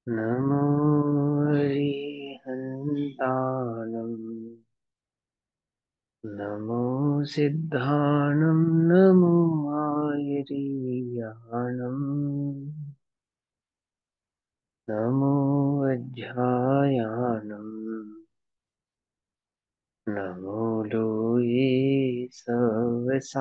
नमो हरिहन्ताणं नमो सिद्धाणं नमो आयरीयाणं नमो वज्रायाणं नमो लोये सवसाहुनं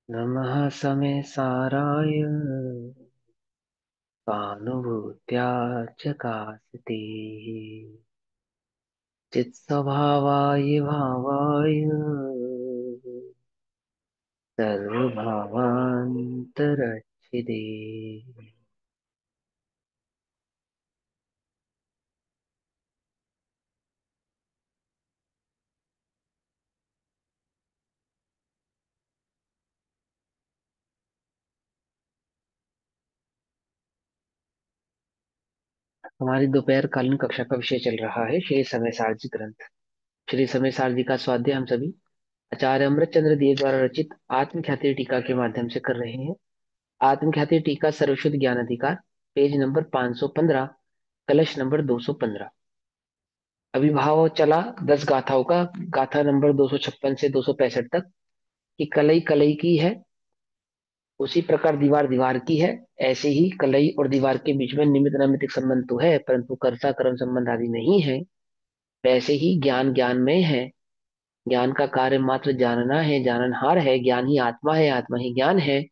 नमः समे साराय स्वानुभूत्या च कासते चित्स्वभावाय भावाय सर्वभावान्तरच्छिदे। हमारी दोपहर कालीन कक्षा का विषय चल रहा है श्री समय सारजी ग्रंथ। श्री समय सारजी का स्वाध्याय हम सभी आचार्य अमृतचंद्र देव द्वारा रचित आत्मख्याति टीका के माध्यम से कर रहे हैं। आत्मख्याति टीका सर्वश्रुत ज्ञान अधिकार, पेज नंबर 515, कलश नंबर 215। अभिभाव चला 10 गाथाओं का, गाथा नंबर 256 से 265 तक, कि कलई कलई की है, उसी प्रकार दीवार दीवार की है। ऐसे ही कलई और दीवार के बीच में निमित्त नैमित्तिक संबंध तो है, परंतु कर्ता कर्म संबंध आदि नहीं है। वैसे ही ज्ञान ज्ञान में है। ज्ञान का कार्य मात्र जानना है, जाननहार है। ज्ञान ही आत्मा है, आत्मा ही ज्ञान है।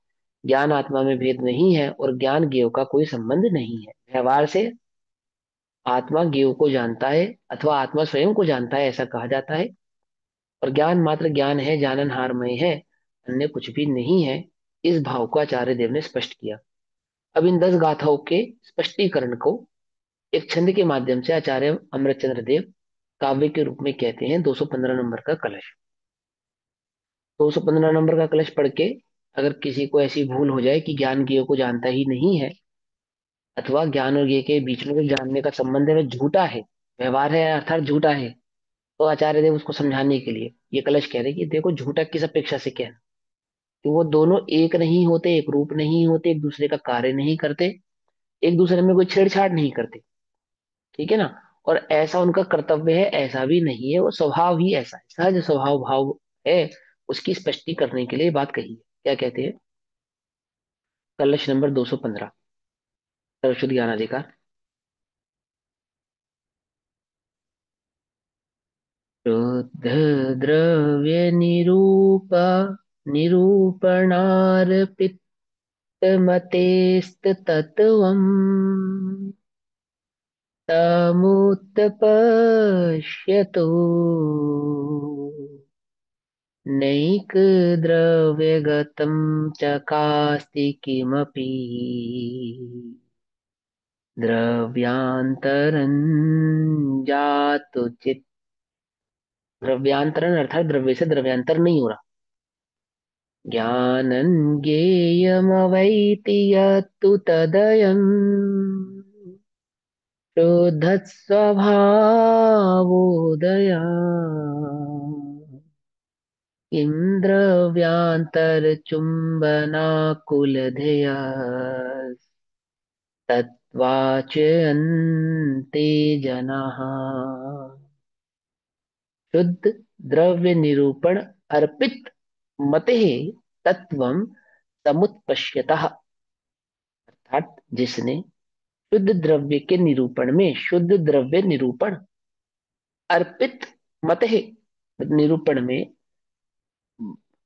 ज्ञान आत्मा में भेद नहीं है और ज्ञान ज्ञेय का कोई संबंध नहीं है। व्यवहार से आत्मा ज्ञेय को जानता है अथवा आत्मा स्वयं को जानता है, ऐसा कहा जाता है। और ज्ञान मात्र ज्ञान है, जाननहारमय है, अन्य कुछ भी नहीं है। इस भाव को आचार्य देव ने स्पष्ट किया। अब इन 10 गाथाओं के स्पष्टीकरण को एक छंद के माध्यम से आचार्य अमृतचंद्र देव काव्य के रूप में कहते हैं। 215 नंबर का कलश। 215 नंबर का कलश पढ़ के अगर किसी को ऐसी भूल हो जाए कि ज्ञान ज्ञेय को जानता ही नहीं है, अथवा ज्ञान और ज्ञेय के बीच में जो जानने का संबंध है वह झूठा है, व्यवहार है अर्थात झूठा है, तो आचार्य देव उसको समझाने के लिए ये कलश कह रहे हैं कि देखो झूठा किस अपेक्षा से कहना, कि वो दोनों एक नहीं होते, एक रूप नहीं होते, एक दूसरे का कार्य नहीं करते, एक दूसरे में कोई छेड़छाड़ नहीं करते। ठीक है ना। और ऐसा उनका कर्तव्य है ऐसा भी नहीं है, वो स्वभाव ही ऐसा है, सहज स्वभाव भाव है। उसकी स्पष्टि करने के लिए बात कही है। क्या कहते हैं? कलश नंबर 215, सरस्वती ज्ञान अधिकार। शुद्ध द्रव्य निरूपणार्पितमतेस्तत्त्वम् तमुत्पश्यतो नैकद्रव्यगतं चकास्ति किमपि द्रव्यांतरं जातु चित्। द्रव्यांतरण अर्थात द्रव्य से द्रव्यांतर नहीं हो रहा। ज्ञानं ज्ञेयमवैति यत्तु तदयम् शुद्धस्वभावोदया किं द्रव्यान्तरचुम्बनाकुलधिया तत्वाचयन्ते जनाः। शुद्ध द्रव्य निरूपण अर्पित मते तत्वम समुत्पश्यतः, अर्थात जिसने शुद्ध द्रव्य के निरूपण में शुद्ध द्रव्य निरूपण अर्पित मते निरूपण में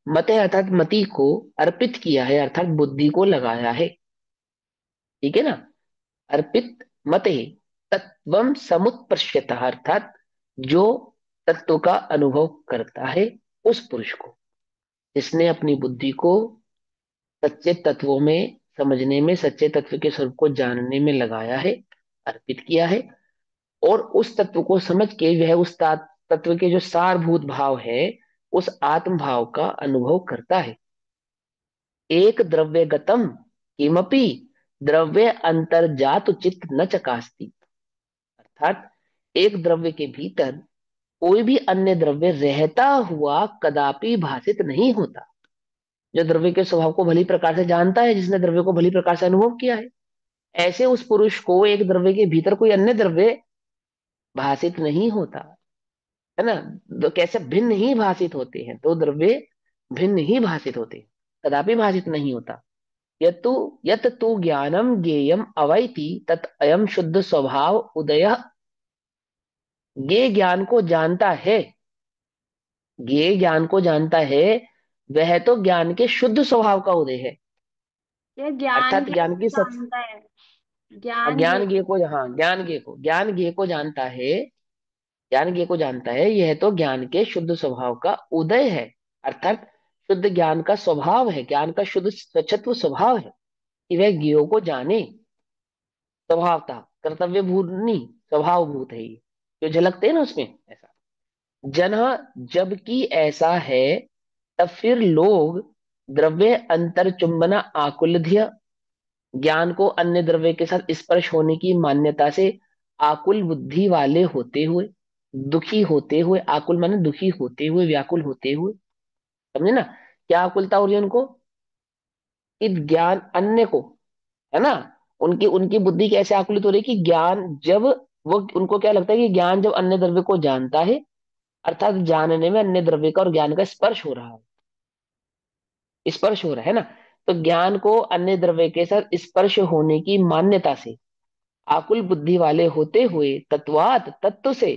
मते अर्थात मति को अर्पित किया है, अर्थात बुद्धि को लगाया है। ठीक है ना। अर्पित मते तत्वम समुत्पश्यतः, अर्थात जो तत्व का अनुभव करता है उस पुरुष को, जिसने अपनी बुद्धि को सच्चे तत्वों में समझने में, सच्चे तत्व के स्वरूप को जानने में लगाया है, अर्पित किया है। और उस तत्व को समझ के वह उस तत्व के जो सारभूत भाव है उस आत्म भाव का अनुभव करता है। एक द्रव्यगतम किमपि द्रव्य अंतर्जात चित्त न चकास्ति, अर्थात एक द्रव्य के भीतर कोई भी अन्य द्रव्य रहता हुआ कदापि भासित नहीं होता। जो द्रव्य के स्वभाव को भली प्रकार से जानता है, जिसने द्रव्य को भली प्रकार से अनुभव किया है, ऐसे उस पुरुष को एक द्रव्य के भीतर कोई अन्य द्रव्य भासित नहीं होता, है ना। तो कैसे भिन्न ही भासित होते हैं, तो द्रव्य भिन्न ही भासित होते हैं, कदापि भासित नहीं होता। यतु यत तु ज्ञानम ज्ञेयम अवैति तत् अयम शुद्ध स्वभाव उदय। ये ज्ञान को जानता है, ये ज्ञान को जानता है, वह तो ज्ञान के शुद्ध स्वभाव का उदय है। ये ज्ञान अर्थात ज्ञ ज्ञान की सच, जानता है। ज्ञान ज्ञ ज्ञान ज्ञ को, हाँ ज्ञान ज्ञ को जानता है, ज्ञान ज्ञ को जानता है, यह तो ज्ञान के शुद्ध स्वभाव का उदय है। अर्थात शुद्ध ज्ञान का स्वभाव है, ज्ञान का शुद्ध स्वच्छत्व स्वभाव है कि वह ज्ञों को जाने। स्वभावता कर्तव्य भूत नहीं, स्वभाव भूत है ये, जो झलकते हैं ना उसमें ऐसा। जन, जबकि ऐसा है, तब फिर लोग द्रव्य अंतर चुंबना आकुलध्य, ज्ञान को अन्य द्रव्य के साथ स्पर्श होने की मान्यता से आकुल बुद्धि वाले होते हुए, दुखी होते हुए, आकुल माने दुखी होते हुए, व्याकुल होते हुए, समझे ना। क्या आकुलता हो रही है उनको, कि ज्ञान अन्य को, है ना। उनकी उनकी बुद्धि कैसे आकुलित हो रही है कि ज्ञान जब, वो उनको क्या लगता है कि ज्ञान जब अन्य द्रव्य को जानता है, अर्थात जानने में अन्य द्रव्य का और ज्ञान का स्पर्श हो रहा है, स्पर्श हो रहा है ना। तो ज्ञान को अन्य द्रव्य के साथ स्पर्श होने की मान्यता से आकुल बुद्धि वाले होते हुए तत्वात तत्व से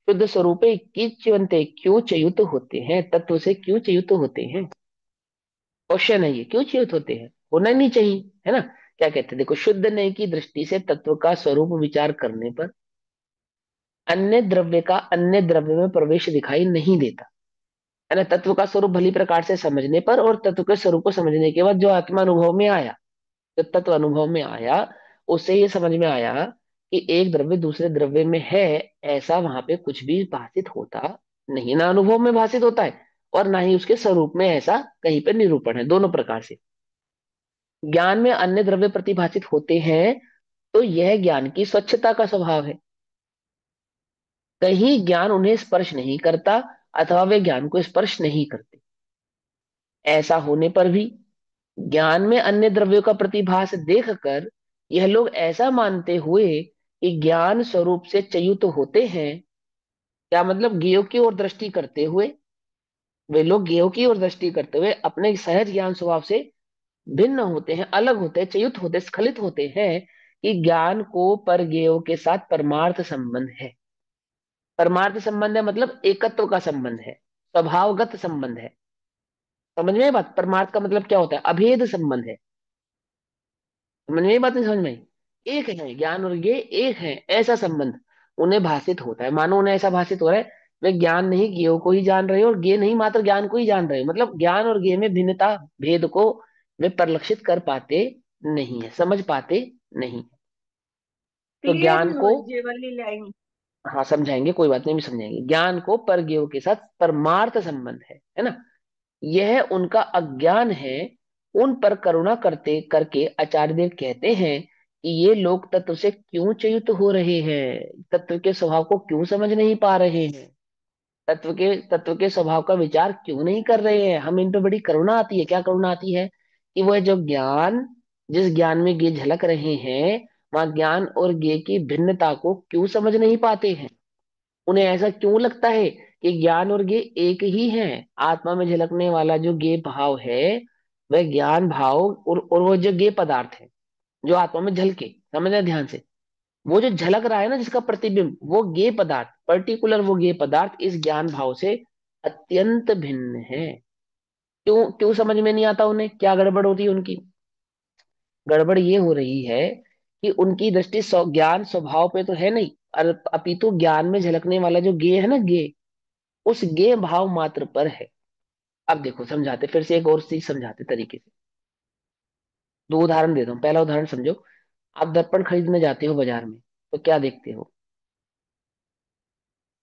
शुद्ध स्वरूपे किंचवंते क्यों च्युत होते हैं, तत्व से क्यों च्युत होते हैं। क्वेश्चन है ये, क्यों च्युत होते हैं, होना ही नहीं चाहिए, है ना। क्या कहते हैं, देखो, शुद्ध नय की दृष्टि से तत्व का स्वरूप विचार करने पर अन्य द्रव्य का अन्य द्रव्य में प्रवेश दिखाई नहीं देता, है ना। तत्व का स्वरूप भली प्रकार से समझने पर और तत्व के स्वरूप को समझने के बाद जो आत्मा अनुभव में आया, जो तत्व अनुभव में आया, उससे ये समझ में आया कि एक द्रव्य दूसरे द्रव्य में है, ऐसा वहां पे कुछ भी भाषित होता नहीं, ना अनुभव में भाषित होता है और ना ही उसके स्वरूप में ऐसा कहीं पर निरूपण है, दोनों प्रकार से। ज्ञान में अन्य द्रव्य प्रतिभाषित होते हैं, तो यह ज्ञान की स्वच्छता का स्वभाव है। कहीं ज्ञान उन्हें स्पर्श नहीं करता अथवा वे ज्ञान को स्पर्श नहीं करते। ऐसा होने पर भी ज्ञान में अन्य द्रव्यों का प्रतिभास देखकर यह लोग ऐसा मानते हुए कि ज्ञान स्वरूप से च्युत होते हैं। क्या मतलब, ज्ञेय की ओर दृष्टि करते हुए, वे लोग ज्ञेय की ओर दृष्टि करते हुए अपने सहज ज्ञान स्वभाव से भिन्न होते हैं, अलग होते हैं, च्युत होते, स्खलित होते हैं कि ज्ञान को पर ज्ञेयों के साथ परमार्थ संबंध है। परमार्थ संबंध है मतलब एकत्व का संबंध है, स्वभावगत संबंध है। समझ में आई बात, परमार्थ का मतलब क्या होता है, अभेद संबंध है। समझ में आई बात, नहीं समझ में आई? एक है ज्ञान और ये एक है, ऐसा संबंध उन्हें भाषित होता है। मानो उन्हें ऐसा भाषित हो रहा है, वे ज्ञान नहीं ज्ञेय को ही जान रहे हो और ज्ञेय नहीं मात्र ज्ञान को ही जान रहे हो, मतलब ज्ञान और ज्ञेय में भिन्नता, भेद को वे परिलक्षित कर पाते नहीं है, समझ पाते नहीं। तो क्लियर ज्ञान नहीं को, हुई ये वाली लाइन। हाँ समझाएंगे, कोई बात नहीं, भी समझाएंगे। ज्ञान को परज्ञेय के साथ परमार्थ संबंध है ना। यह उनका अज्ञान है। उन पर करुणा करते करके आचार्य देव कहते हैं कि ये लोग तत्व से क्यों च्युत हो रहे हैं, तत्व के स्वभाव को क्यों समझ नहीं पा रहे हैं, तत्व के स्वभाव का विचार क्यों नहीं कर रहे हैं। हम इन पर बड़ी करुणा आती है। क्या करुणा आती है, कि वह जो ज्ञान, जिस ज्ञान में ये झलक रहे हैं, वहां ज्ञान और ज्ञ की भिन्नता को क्यों समझ नहीं पाते हैं। उन्हें ऐसा क्यों लगता है कि ज्ञान और ज्ञ एक ही है। आत्मा में झलकने वाला जो ज्ञ भाव है, वह ज्ञान भाव और वो जो ज्ञ पदार्थ है जो आत्मा में झलके, समझना ध्यान से, वो जो झलक रहा है ना, जिसका प्रतिबिंब, वो ज्ञ पदार्थ, पर्टिकुलर वो ज्ञ पदार्थ इस ज्ञान भाव से अत्यंत भिन्न है। क्यों क्यों समझ में नहीं आता उन्हें, क्या गड़बड़ होती है उनकी। गड़बड़ ये हो रही है कि उनकी दृष्टि ज्ञान स्वभाव पे तो है नहीं, अपितु ज्ञान में झलकने वाला जो ज्ञ है ना, ज्ञ, उस ज्ञ भाव मात्र पर है। अब देखो, समझाते फिर से, एक और चीज समझाते तरीके से। दो उदाहरण देता हूँ। पहला उदाहरण समझो। आप दर्पण खरीदने जाते हो बाजार में, तो क्या देखते हो।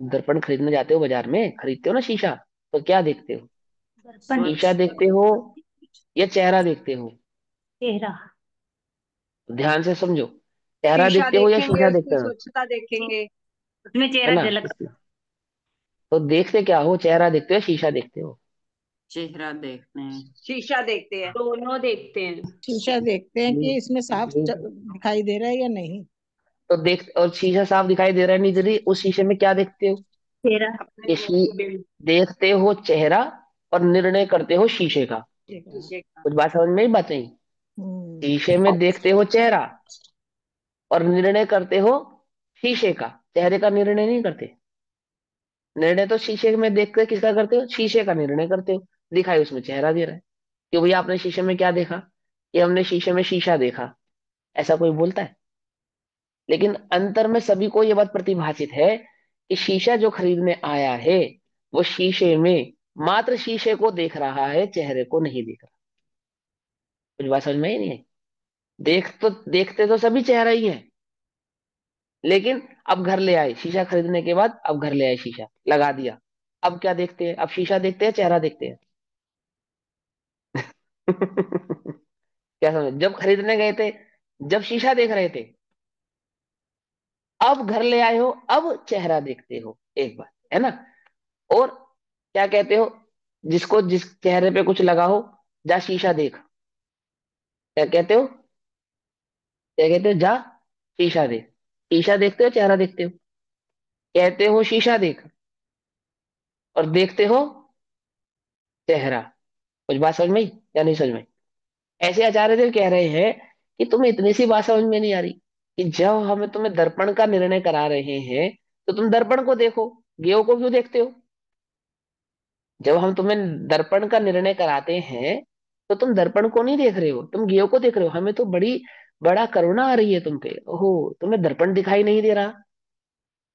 दर्पण खरीदने जाते हो बाजार में, खरीदते हो ना शीशा, तो क्या देखते हो, दर्पण। शीशा देखते हो या चेहरा देखते हो। चेहरा। ध्यान से समझो, चेहरा शीशा देखते हो या देखेंगे, शीशा देखते उसकी हो, स्वच्छता देखेंगे, उसमें है चेहरा ना। झलक। तो देखते क्या हो, चेहरा देखते हो, शीशा देखते हो? चेहरा देखते हैं। शीशा देखते हैं। दोनों देखते हैं। शीशा देखते हैं कि देख इसमें साफ देख दिखाई दे रहा है या नहीं। तो देख, और शीशा साफ दिखाई दे रहा है, नहीं दे रही, उस शीशे में क्या देखते हो? चेहरा। अपने कि मुंह को बिल्ड। देखते हो चेहरा, और निर्णय करते हो शीशे का। ठीक है। शीशे का। कुछ बात समझ में ही बात नहीं? हम्म। शीशे में देखते हो चेहरा, और निर्णय करते हो शीशे का, चेहरे का निर्णय नहीं करते। निर्णय तो शीशे में देख कर किसका करते हो? शीशे का निर्णय करते हो। दिखाई उसमें चेहरा दे रहा है कि भैया आपने शीशे में क्या देखा, कि हमने शीशे में शीशा देखा। ऐसा कोई बोलता है? लेकिन अंतर में सभी को यह बात प्रतिभाषित है कि शीशा जो खरीदने आया है, वो शीशे में मात्र शीशे को देख रहा है, चेहरे को नहीं देख रहा। कुछ बात समझ में ही नहीं है? देखते तो सभी चेहरा ही है, लेकिन अब घर ले आए शीशा खरीदने के बाद, अब घर ले आए शीशा लगा दिया, अब क्या देखते हैं? अब शीशा देखते हैं, चेहरा देखते हैं? क्या समझ? जब खरीदने गए थे, जब शीशा देख रहे थे, अब घर ले आए हो, अब चेहरा देखते हो, एक बात है ना। और क्या कहते हो, जिसको जिस चेहरे पे कुछ लगा हो, जा शीशा देख, क्या कहते हो? क्या कहते हो? जा शीशा देख। शीशा देखते हो, चेहरा देखते हो? कहते हो शीशा देख, और देखते हो चेहरा। कुछ बात समझ में आई या नहीं समझ में आई? ऐसे आचार्य देव कह रहे हैं कि तुम्हें इतनी सी बात समझ में नहीं आ रही, कि जब हम तुम्हें दर्पण का निर्णय करा रहे हैं, तो तुम दर्पण को देखो, गेय को क्यों देखते हो? जब हम तुम्हें दर्पण का निर्णय कराते हैं, तो तुम दर्पण को नहीं देख रहे हो, तुम गेय को देख रहे हो। हमें तो बड़ा करुणा आ रही है तुम पे। ओहो, तुम्हें दर्पण दिखाई नहीं दे रहा?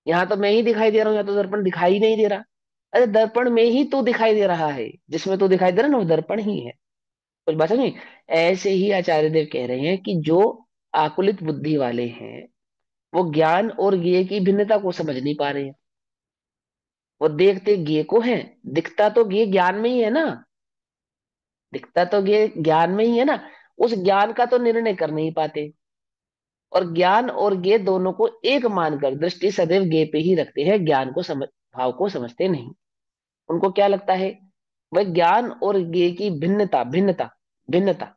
यहाँ तो मैं ही दिखाई दे रहा हूँ, यहाँ तो दर्पण दिखाई नहीं दे रहा। अरे दर्पण में ही तू दिखाई दे रहा है, जिसमें तू दिखाई दे रहा है ना, वो दर्पण ही है। कुछ बात नहीं? ऐसे ही आचार्य देव कह रहे हैं कि जो आकुलित बुद्धि वाले हैं, वो ज्ञान और ज्ञेय की भिन्नता को समझ नहीं पा रहे हैं। वो देखते ज्ञेय को है, दिखता तो ज्ञेय ज्ञान में ही है ना, दिखता तो ज्ञेय ज्ञान में ही है ना, उस ज्ञान का तो निर्णय कर नहीं पाते। और ज्ञान और ज्ञेय दोनों को एक मानकर दृष्टि सदैव ज्ञेय पे ही रखते हैं, ज्ञान को समझ भाव को समझते नहीं। उनको क्या लगता है, वह ज्ञान और ज्ञेय की भिन्नता भिन्नता भिन्नता,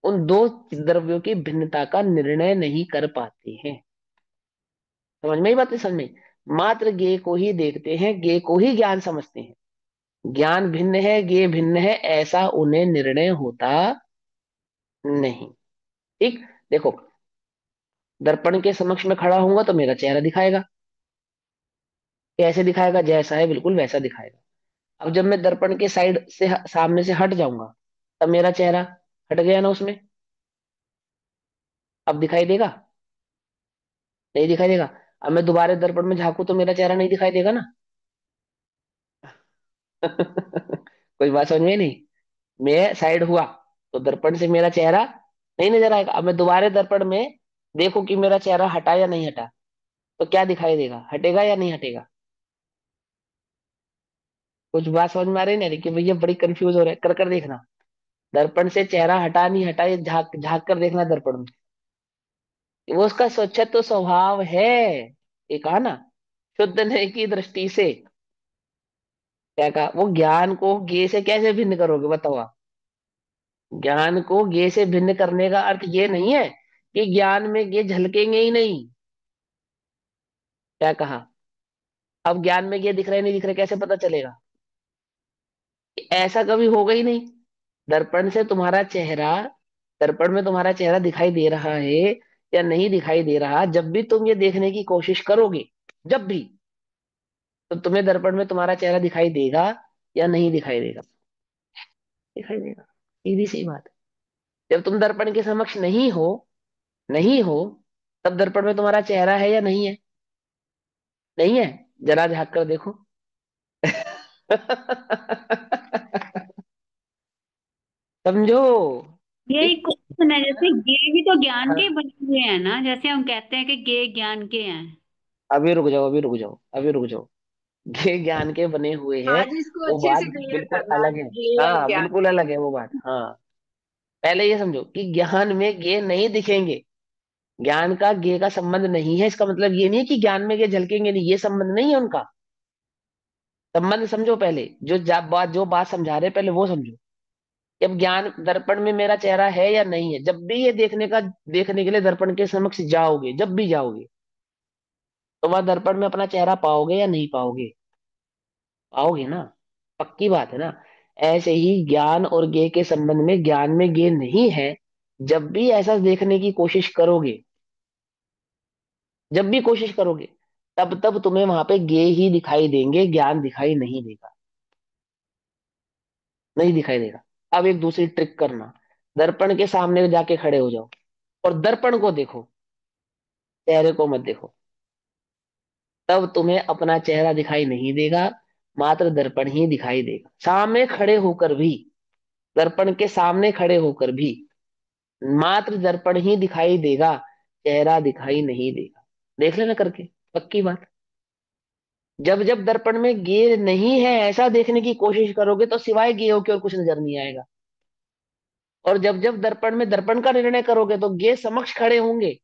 उन दो द्रव्यों की भिन्नता का निर्णय नहीं कर पाते हैं। समझ में ही बात नहीं? समझ में? मात्र ज्ञेय को ही देखते हैं, ज्ञेय को ही ज्ञान समझते हैं। ज्ञान भिन्न है, ज्ञेय भिन्न है, ऐसा उन्हें निर्णय होता नहीं। ठीक? देखो, दर्पण के समक्ष में खड़ा होऊंगा तो मेरा चेहरा दिखाएगा। कैसे दिखाएगा? जैसा है बिल्कुल वैसा दिखाएगा। अब जब मैं दर्पण के साइड से सामने से हट जाऊंगा, तब मेरा चेहरा हट गया ना उसमें, अब दिखाई देगा? नहीं दिखाई देगा। अब मैं दोबारा दर्पण में झांकू तो मेरा चेहरा नहीं दिखाई देगा ना। कोई बात समझ में नहीं? मैं साइड हुआ तो दर्पण से मेरा चेहरा नहीं नजर आएगा। अब मैं दोबारा दर्पण में देखो कि मेरा चेहरा हटा या नहीं हटा, तो क्या दिखाई देगा? हटेगा या नहीं हटेगा? कुछ बात समझ में आ रही नहीं कि भैया बड़ी कंफ्यूज हो रहा है? कर देखना, दर्पण से चेहरा हटा नहीं हटा, ये झांक झांक कर देखना दर्पण में। वो उसका स्वच्छत्व स्वभाव है। ये कहा ना, शुद्ध नहीं की दृष्टि से। क्या कहा? वो ज्ञान को ज्ञेय से कैसे भिन्न करोगे बताओ आप? ज्ञान को ज्ञेय से भिन्न करने का अर्थ ये नहीं है कि ज्ञान में ज्ञेय झलकेंगे ही नहीं। क्या कहा? अब ज्ञान में ज्ञेय दिख रहे नहीं दिख रहे कैसे पता चलेगा? ऐसा कभी होगा ही नहीं। दर्पण से तुम्हारा चेहरा, दर्पण में तुम्हारा चेहरा दिखाई दे रहा है या नहीं दिखाई दे रहा, जब भी तुम ये देखने की कोशिश करोगे, जब भी, तो तुम्हें दर्पण में तुम्हारा चेहरा दिखाई देगा या नहीं दिखाई देगा? दिखाई देगा। सीधी सी बात है। जब तुम दर्पण के समक्ष नहीं हो, नहीं हो, तब दर्पण में तुम्हारा चेहरा है या नहीं है? नहीं है। जरा झांक कर देखो। समझो। यही एक क्वेश्चन है, है जैसे ना? गे भी तो ज्ञान के ही हाँ, बने हुए हैं ना, जैसे हम कहते हैं कि गे ज्ञान के हैं। अभी रुक जाओ, अभी रुक जाओ, अभी रुक जाओ। ये ज्ञान के बने हुए हैं, आज इसको वो अच्छे बात से क्लियर बिल्कुल करना, अलग है। ये और हाँ ज्ञान। बिल्कुल अलग है वो बात। हाँ, पहले ये समझो कि ज्ञान में ज्ञेय नहीं दिखेंगे, ज्ञान का ज्ञेय का संबंध नहीं है। इसका मतलब ये नहीं है कि ज्ञान में ज्ञेय झलकेंगे नहीं, ये संबंध नहीं है उनका। संबंध समझो पहले, जो बात समझा रहे हैं पहले वो समझो। कि अब ज्ञान दर्पण में मेरा चेहरा है या नहीं है, जब भी ये देखने के लिए दर्पण के समक्ष जाओगे, जब भी जाओगे, तो वहां दर्पण में अपना चेहरा पाओगे या नहीं पाओगे? पाओगे ना, पक्की बात है ना। ऐसे ही ज्ञान और ज्ञ के संबंध में, ज्ञान में ज्ञ नहीं है, जब भी ऐसा देखने की कोशिश करोगे, जब भी कोशिश करोगे, तब तब तुम्हें वहां पे ज्ञ ही दिखाई देंगे, ज्ञान दिखाई नहीं देगा, नहीं दिखाई देगा। अब एक दूसरी ट्रिक करना, दर्पण के सामने जाके खड़े हो जाओ और दर्पण को देखो, चेहरे को मत देखो। तब तुम्हें अपना चेहरा दिखाई नहीं देगा, मात्र दर्पण ही दिखाई देगा। सामने खड़े होकर भी, दर्पण के सामने खड़े होकर भी मात्र दर्पण ही दिखाई देगा, चेहरा दिखाई नहीं देगा। देख लेना करके, पक्की बात। जब जब दर्पण में गेर नहीं है ऐसा देखने की कोशिश करोगे तो सिवाय गेयों के और कुछ नजर नहीं आएगा। और जब जब दर्पण में दर्पण का निर्णय करोगे तो गे समक्ष खड़े होंगे,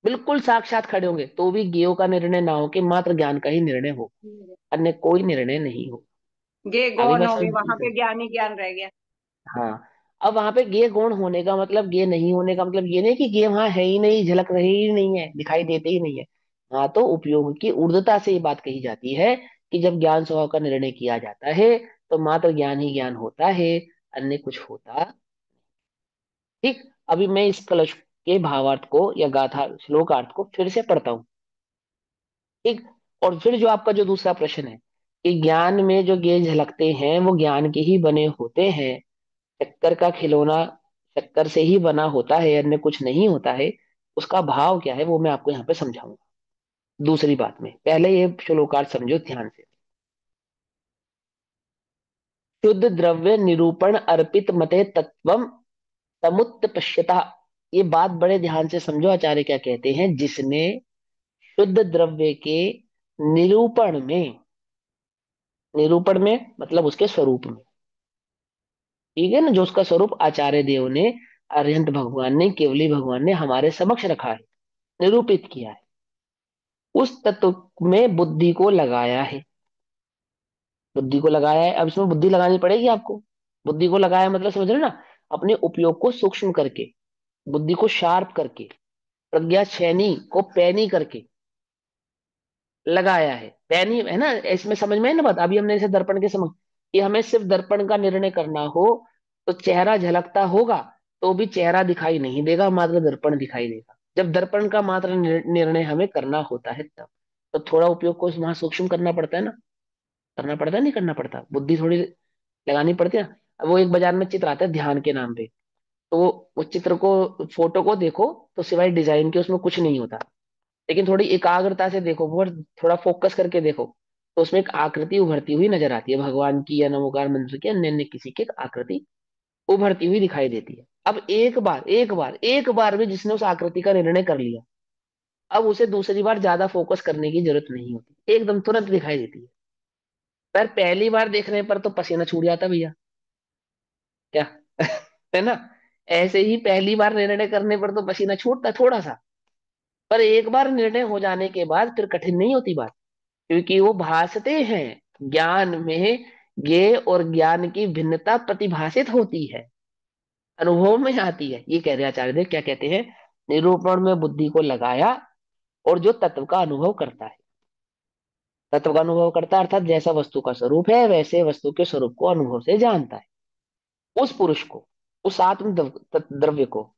बिल्कुल साक्षात खड़े होंगे, तो भी गेयों का निर्णय ना हो, कि मात्र ज्ञान का ही निर्णय हो, अन्य कोई निर्णय नहीं हो। गे अभी गौन मैं हो गए, समझ वहां पे ज्ञान ही ज्ञान रह गया। हाँ। अब वहां पे गे गुण होने का मतलब, गे नहीं होने का मतलब ये नहीं कि गे वहां है ही नहीं, झलक रही ही नहीं है, दिखाई देते ही नहीं है। हाँ, तो उपयोग की ऊर्ध्वता से ये बात कही जाती है कि जब ज्ञान स्वभाव का निर्णय किया जाता है तो मात्र ज्ञान ही ज्ञान होता है, अन्य कुछ होता। ठीक। अभी मैं इस कलश के भावार्थ को या गाथा श्लोकार्थ को फिर से पढ़ता हूँ। ठीक। और फिर जो आपका जो दूसरा प्रश्न है कि ज्ञान में जो गे झलकते हैं वो ज्ञान के ही बने होते हैं, शक्कर का खिलौना शक्कर से ही बना होता है, अन्य कुछ नहीं होता है, उसका भाव क्या है वो मैं आपको यहाँ पे समझाऊंगा दूसरी बात में। पहले ये श्लोकार्थ समझो ध्यान से। शुद्ध द्रव्य निरूपण अर्पित मते तत्वम समुत्पश्यता। ये बात बड़े ध्यान से समझो, आचार्य क्या कहते हैं, जिसने शुद्ध द्रव्य के निरूपण में, निरूपण में मतलब उसके स्वरूप में, ठीक है ना, जो उसका स्वरूप आचार्य देव ने, अरिहंत भगवान ने, केवली भगवान ने हमारे समक्ष रखा है, निरूपित किया है, उस तत्व में बुद्धि को लगाया है। बुद्धि को लगाया है, अब इसमें बुद्धि लगानी पड़ेगी आपको। बुद्धि को लगाया मतलब समझ रहे हो ना, अपने उपयोग को सूक्ष्म करके, बुद्धि को शार्प करके, प्रज्ञा छेनी को पैनी करके लगाया है। पैनी है ना, इसमें समझ में है ना बात। अभी हमने इसे दर्पण के समझ, कि हमें सिर्फ दर्पण का निर्णय करना हो तो चेहरा झलकता होगा तो भी चेहरा दिखाई नहीं देगा, मात्र दर्पण दिखाई देगा। जब दर्पण का मात्र निर्णय हमें करना होता है तब, तो थोड़ा उपयोग को वहां सूक्ष्म करना पड़ता है ना, करना पड़ता है, नहीं करना पड़ता, बुद्धि थोड़ी लगानी पड़ती है ना। अब वो एक बाजार में चित्र आता है ध्यान के नाम पे, तो वो चित्र को, फोटो को देखो तो सिवाय डिजाइन के उसमें कुछ नहीं होता, लेकिन थोड़ी एकाग्रता से देखो, वो थोड़ा फोकस करके देखो, तो उसमें एक आकृति उभरती हुई नजर आती है, भगवान की या नमोकार मंत्र की, अन्य अन्य किसी की एक आकृति उभरती हुई दिखाई देती है। अब एक बार भी जिसने उस आकृति का निर्णय कर लिया, अब उसे दूसरी बार ज्यादा फोकस करने की जरूरत नहीं होती, एकदम तुरंत दिखाई देती है। पर पहली बार देखने पर तो पसीना छूट जाता भैया, क्या है ना। ऐसे ही पहली बार निर्णय करने पर तो पसीना छूटता थोड़ा सा, पर एक बार निर्णय हो जाने के बाद फिर कठिन नहीं होती बात, क्योंकि वो भासते हैं। ज्ञान में ज्ञेय और ज्ञान की भिन्नता प्रतिभासित होती है, अनुभव में आती है। ये कह रहे आचार्य देव, क्या कहते हैं, निरूपण में बुद्धि को लगाया और जो तत्व का अनुभव करता है, तत्व का अनुभव करता है अर्थात जैसा वस्तु का स्वरूप है वैसे वस्तु के स्वरूप को अनुभव से जानता है, उस पुरुष को, उस आत्म द्रव्य को,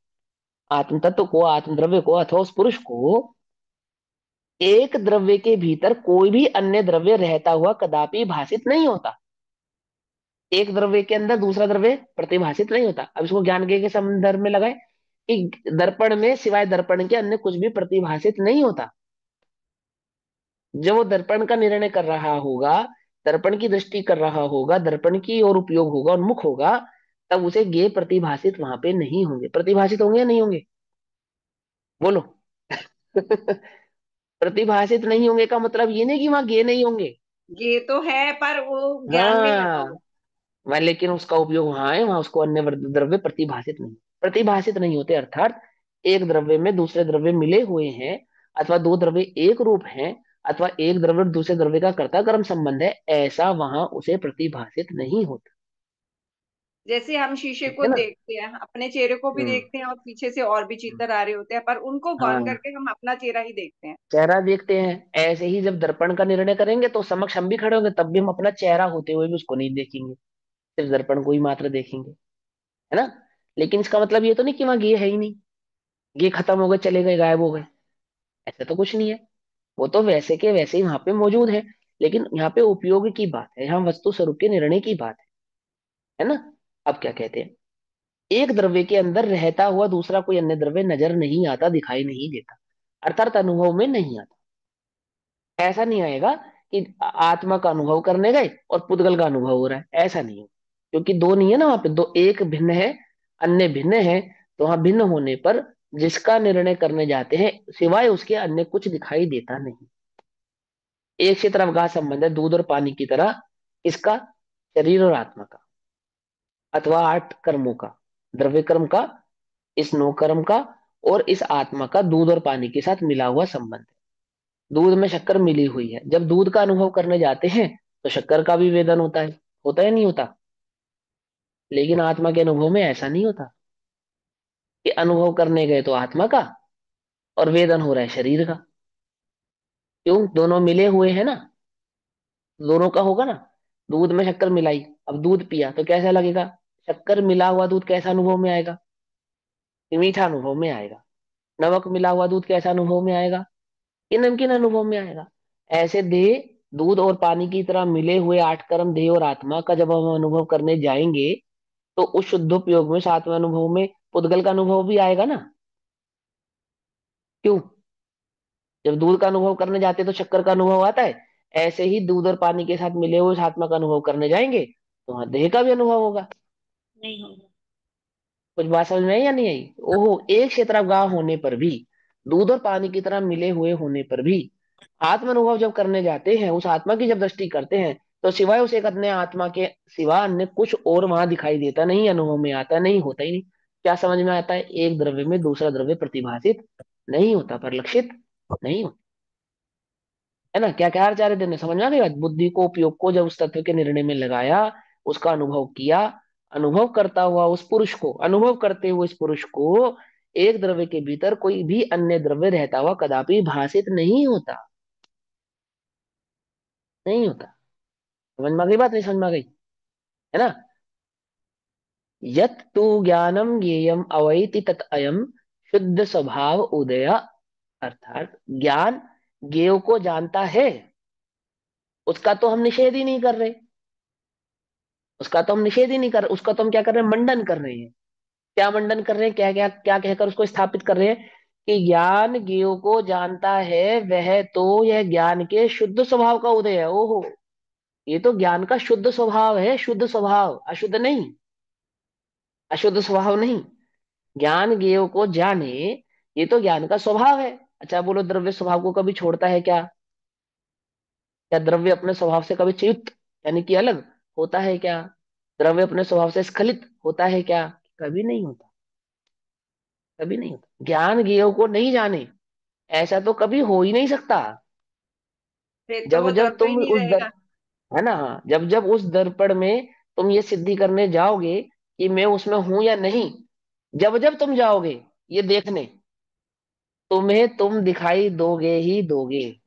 आत्म तत्व को, आत्म द्रव्य को, अथवा उस पुरुष को एक द्रव्य के भीतर कोई भी अन्य द्रव्य रहता हुआ कदापि भाषित नहीं होता। एक द्रव्य के अंदर दूसरा द्रव्य प्रतिभाषित नहीं होता। अब इसको ज्ञान के संदर्भ में लगाए कि दर्पण में सिवाय दर्पण के अन्य कुछ भी प्रतिभाषित नहीं होता। जब वो दर्पण का निर्णय कर रहा होगा, दर्पण की दृष्टि कर रहा होगा, दर्पण की ओर उपयोग होगा, उन्मुख होगा, तब उसे गे प्रतिभाषित वहां पे नहीं होंगे। प्रतिभाषित होंगे या नहीं होंगे, बोलो प्रतिभाषित नहीं होंगे का मतलब ये नहीं कि वहां गे नहीं होंगे। ये तो है, पर वो ज्ञान में लगा हाँ, हुआ। वह लेकिन उसका उपयोग वहां है, वहां उसको अन्य द्रव्य प्रतिभाषित नहीं, प्रतिभाषित नहीं होते, अर्थात एक द्रव्य में दूसरे द्रव्य मिले हुए हैं, अथवा दो द्रव्य एक रूप हैं, अथवा एक द्रव्य और दूसरे द्रव्य का कर्ता कर्म संबंध है, ऐसा वहां उसे प्रतिभाषित नहीं होता। जैसे हम शीशे ठीक को है ना। देखते हैं, अपने चेहरे को भी हम्म। देखते हैं और पीछे से और भी चित्र आ रहे होते हैं, पर उनको बंद हाँ, करके हम अपना चेहरा ही देखते हैं। चेहरा देखते हैं। ऐसे ही जब दर्पण का निर्णय करेंगे तो समक्ष हम भी खड़े होंगे, तब भी हम अपना चेहरा होते हुए भी उसको नहीं देखेंगे, सिर्फ दर्पण को ही मात्र देखेंगे, है ना। लेकिन इसका मतलब ये तो नहीं कि वहां ये है ही नहीं, ये खत्म हो गए, चले गए, गायब हो गए, ऐसा तो कुछ नहीं है। वो तो वैसे के वैसे ही वहां पे मौजूद है। लेकिन यहाँ पे उपयोग की बात है, यहाँ वस्तु स्वरूप के निर्णय की बात है ना। अब क्या कहते हैं, एक द्रव्य के अंदर रहता हुआ दूसरा कोई अन्य द्रव्य नजर नहीं आता, दिखाई नहीं देता, अर्थात अनुभव में नहीं आता। ऐसा नहीं आएगा कि आत्मा का अनुभव करने गए और पुद्गल का अनुभव हो रहा है, ऐसा नहीं हो। क्योंकि दो नहीं है ना वहां पे, दो, एक भिन्न है, अन्य भिन्न है। तो वहां भिन्न होने पर जिसका निर्णय करने जाते हैं, सिवाय उसके अन्य कुछ दिखाई देता नहीं। एक से तरफ का संबंध है दूध और पानी की तरह, इसका शरीर और आत्मा का, अथवा 8 कर्मों का, द्रव्य कर्म का, इस 9 कर्म का, और इस आत्मा का दूध और पानी के साथ मिला हुआ संबंध है। दूध में शक्कर मिली हुई है, जब दूध का अनुभव करने जाते हैं तो शक्कर का भी वेदन होता है नहीं होता। लेकिन आत्मा के अनुभव में ऐसा नहीं होता कि अनुभव करने गए तो आत्मा का और वेदन हो रहा है शरीर का। क्यों, दोनों मिले हुए हैं ना, दोनों का होगा ना। दूध में शक्कर मिलाई, अब दूध पिया तो कैसा लगेगा, शक्कर मिला हुआ दूध कैसा अनुभव में आएगा, ये मीठा अनुभव में आएगा। नमक मिला हुआ दूध कैसा अनुभव में आएगा, ये नमकीन अनुभव में आएगा। ऐसे देह, दूध और पानी की तरह मिले हुए 8 कर्म देह और आत्मा का जब हम अनुभव करने जाएंगे तो उस शुद्धोपयोग में 7वें अनुभव में पुद्गल का अनुभव भी आएगा ना। क्यों, जब दूध का अनुभव करने जाते हैं तो शक्कर का अनुभव आता है, ऐसे ही दूध और पानी के साथ मिले हुए उस आत्मा का अनुभव करने जाएंगे तो वहां देह का भी अनुभव होगा। नहीं होगा। कुछ बात समझ में आई या नहीं आई। ओहो, एक क्षेत्रफगाह होने पर भी, दूध और पानी की तरह मिले हुए होने पर भी, आत्म अनुभव जब करने जाते हैं, उस आत्मा की जब दृष्टि करते हैं तो सिवाय उस एक अन्य आत्मा के सिवा अन्य कुछ और वहां दिखाई देता नहीं, अनुभव में आता नहीं, होता ही नहीं। क्या समझ में आता है, एक द्रव्य में दूसरा द्रव्य प्रतिभाषित नहीं होता, परिलक्षित नहीं होता, है ना। क्या क्या आचार्य देव ने समझ में आ गई बात। बुद्धि को, उपयोग को जब उस तत्व के निर्णय में लगाया, उसका अनुभव किया, अनुभव करता हुआ उस पुरुष को, अनुभव करते हुए इस पुरुष को एक द्रव्य के भीतर कोई भी अन्य द्रव्य रहता हुआ कदापि भाषित नहीं होता, नहीं होता। समझ में आ गई बात, नहीं समझ में आ गई, है ना। यत तू ज्ञानम ज्ञेयम अवैति तत अयम शुद्ध स्वभाव उदय, अर्थात ज्ञान ज्ञेय को जानता है, उसका तो हम निषेध ही नहीं कर रहे, उसका तो हम निषेध ही नहीं कर रहे, उसका तो हम क्या कर रहे हैं, मंडन कर रहे हैं। क्या मंडन कर रहे हैं, क्या क्या क्या कहकर उसको स्थापित कर रहे हैं कि ज्ञान ज्ञेय को जानता है, वह तो यह ज्ञान के शुद्ध स्वभाव का उदय है। ओहो, ये तो ज्ञान का शुद्ध स्वभाव है, शुद्ध स्वभाव, अशुद्ध नहीं, अशुद्ध स्वभाव नहीं। ज्ञान ज्ञेय को जाने, ये तो ज्ञान का स्वभाव है। अच्छा बोलो, द्रव्य स्वभाव को कभी छोड़ता है क्या, क्या द्रव्य अपने स्वभाव से कभी च्युत यानी कि अलग होता है क्या, द्रव्य अपने स्वभाव से स्खलित होता है क्या, कभी नहीं होता, कभी नहीं होता। ज्ञान ज्ञेय को नहीं जाने, ऐसा तो कभी हो ही नहीं सकता। फिर तो जब वो जब द्रव्य ही तुम नहीं उस दर, रहेगा। है ना, जब जब उस दर्पण में तुम ये सिद्धि करने जाओगे कि मैं उसमें हूं या नहीं, जब जब तुम जाओगे ये देखने, तुम्हें तुम दिखाई दोगे ही दोगे।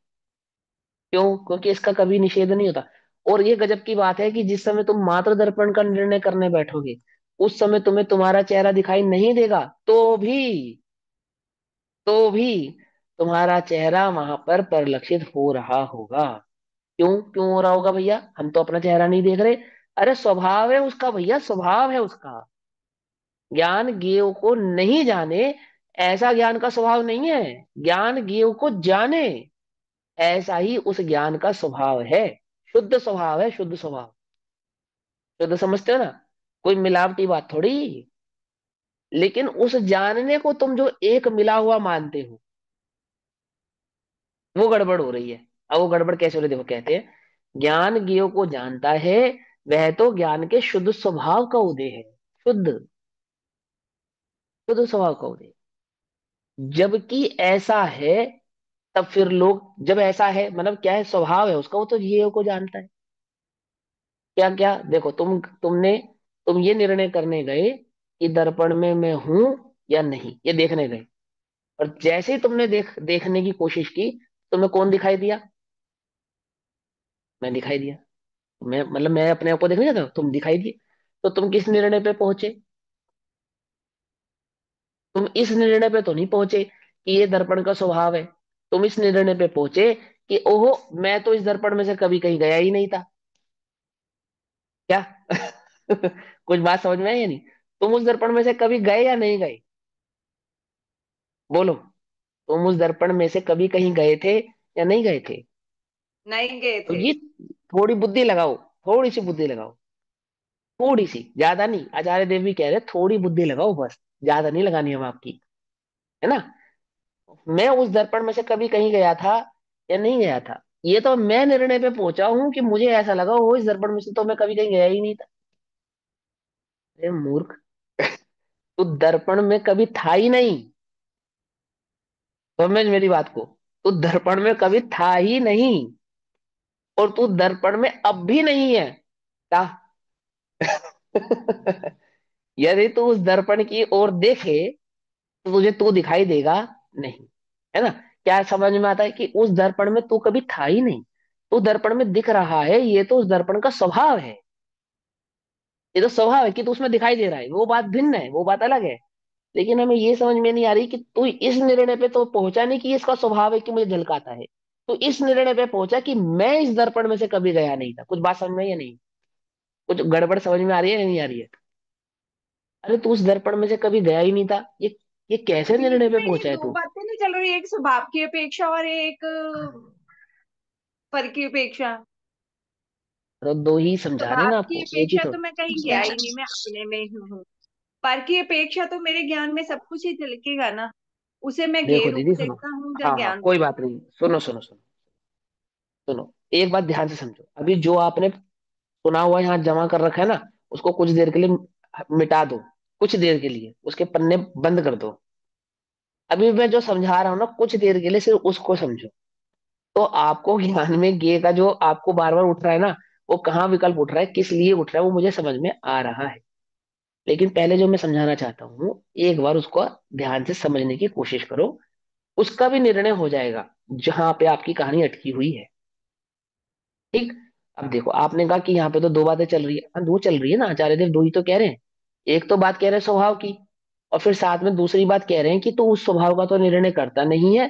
क्यों, क्योंकि इसका कभी निषेध नहीं होता। और ये गजब की बात है कि जिस समय तुम मात्र दर्पण का निर्णय करने बैठोगे, उस समय तुम्हें तुम्हारा चेहरा दिखाई नहीं देगा, तो भी तुम्हारा चेहरा वहां पर परिलक्षित हो रहा होगा। क्यों, क्यों हो रहा होगा भैया, हम तो अपना चेहरा नहीं देख रहे। अरे स्वभाव है उसका भैया, स्वभाव है उसका। ज्ञान ज्ञेय को नहीं जाने, ऐसा ज्ञान का स्वभाव नहीं है। ज्ञान ज्ञेय को जाने, ऐसा ही उस ज्ञान का स्वभाव है, शुद्ध स्वभाव है, शुद्ध स्वभाव। शुद्ध समझते हो ना, कोई मिलावटी बात थोड़ी। लेकिन उस जानने को तुम जो एक मिला हुआ मानते हो, वो गड़बड़ हो रही है। अब वो गड़बड़ कैसे हो रही है, देखो कहते हैं ज्ञान ज्ञेय को जानता है, वह तो ज्ञान के शुद्ध स्वभाव का उदय है, शुद्ध, शुद्ध स्वभाव का उदय। जबकि ऐसा है तब फिर लोग, जब ऐसा है मतलब क्या है, स्वभाव है उसका, वो तो ये को जानता है। क्या क्या देखो, तुम ये निर्णय करने गए कि दर्पण में मैं हूं या नहीं, ये देखने गए। और जैसे ही तुमने देखने की कोशिश की, तुम्हें कौन दिखाई दिया? मैं दिखाई दिया। मैं मतलब मैं अपने आप को देखने जाता हूं, तुम दिखाई दिए। तो तुम किस निर्णय पे पहुंचे? तुम इस निर्णय पे तो नहीं पहुंचे कि ये दर्पण का स्वभाव है। तुम इस निर्णय पे पहुंचे कि ओहो, मैं तो इस दर्पण में से कभी कहीं गया ही नहीं था। क्या? कुछ बात समझ में आई या नहीं? तुम उस दर्पण में से कभी गए या नहीं गए? बोलो। तुम उस दर्पण में से कभी कहीं गए थे या नहीं गए थे? नहीं गए तो थे। ये थोड़ी बुद्धि लगाओ, थोड़ी सी बुद्धि लगाओ। थोड़ी सी, ज्यादा नहीं। आचार्य देव भी कह रहे थोड़ी बुद्धि लगाओ बस, ज्यादा नहीं लगानी हम आपकी, है ना। मैं उस दर्पण में से कभी कहीं गया था या नहीं गया था, ये तो मैं निर्णय पे पहुंचा हूं कि मुझे ऐसा लगा वो इस दर्पण में से तो मैं कभी कहीं गया ही नहीं था। अरे मूर्ख, तू दर्पण में कभी था ही नहीं। समझ मेरी बात को। तू दर्पण में कभी था ही नहीं, और तू दर्पण में अब भी नहीं है। क्या? यदि तू उस दर्पण की ओर देखे तो तुझे तू दिखाई देगा नहीं, है ना। क्या समझ में आता है कि उस दर्पण में तू कभी था ही नहीं, तू दर्पण में दिख रहा है, ये तो उस दर्पण का स्वभाव है। ये तो स्वभाव है कि तू उसमें दिखाई दे रहा है, वो बात भिन्न है, वो बात अलग है। लेकिन हमें ये समझ में नहीं आ रही कि तू इस निर्णय पे तो पहुंचा नहीं कि इसका स्वभाव है कि मुझे झलकाता है। तो इस निर्णय पे पहुंचा कि मैं इस दर्पण में से कभी गया नहीं था। कुछ बात समझ में आई या नहीं? कुछ गड़बड़ समझ में आ रही है या नहीं आ रही है? अरे तू उस दर्पण में से कभी गया ही नहीं था, ये कैसे बीच निर्णय पे में ये पहुंचा है दो तू? बातें नहीं चल रही, एक स्वभाव की अपेक्षा और एक पर की अपेक्षा। तो दो ही समझा रहे हैं स्वभाव ना की आपको, एक ही अपेक्षा तो। तो मैं कहीं गया ही नहीं, मैं अपने में ही हूँ। पर की अपेक्षा तो मेरे ज्ञान में सब कुछ ही झलकेगा ना। उसे मैं गे देखो रूप दीदी सुनो, देखता हूँ या हाँ हाँ ज्ञान कोई रूप। बात नहीं, सुनो सुनो सुनो सुनो, एक बात ध्यान से समझो। अभी जो आपने सुना हुआ यहाँ जमा कर रखा है ना, उसको कुछ देर के लिए मिटा दो। कुछ देर के लिए उसके पन्ने बंद कर दो। अभी मैं जो समझा रहा हूँ ना, कुछ देर के लिए सिर्फ उसको समझो। तो आपको ज्ञान में गे का जो आपको बार बार उठ रहा है ना, वो कहाँ विकल्प उठ रहा है, किस लिए उठ रहा है, वो मुझे समझ में आ रहा है। लेकिन पहले जो मैं समझाना चाहता हूँ, एक बार उसको ध्यान से समझने की कोशिश करो। उसका भी निर्णय हो जाएगा जहां पे आपकी कहानी अटकी हुई है। ठीक। अब देखो, आपने कहा कि यहाँ पे तो दो बातें चल रही है। हाँ, दो चल रही है ना, आचार्य देव दो ही तो कह रहे हैं। एक तो बात कह रहे हैं स्वभाव की, और फिर साथ में दूसरी बात कह रहे हैं कि तू उस स्वभाव का तो निर्णय करता नहीं है,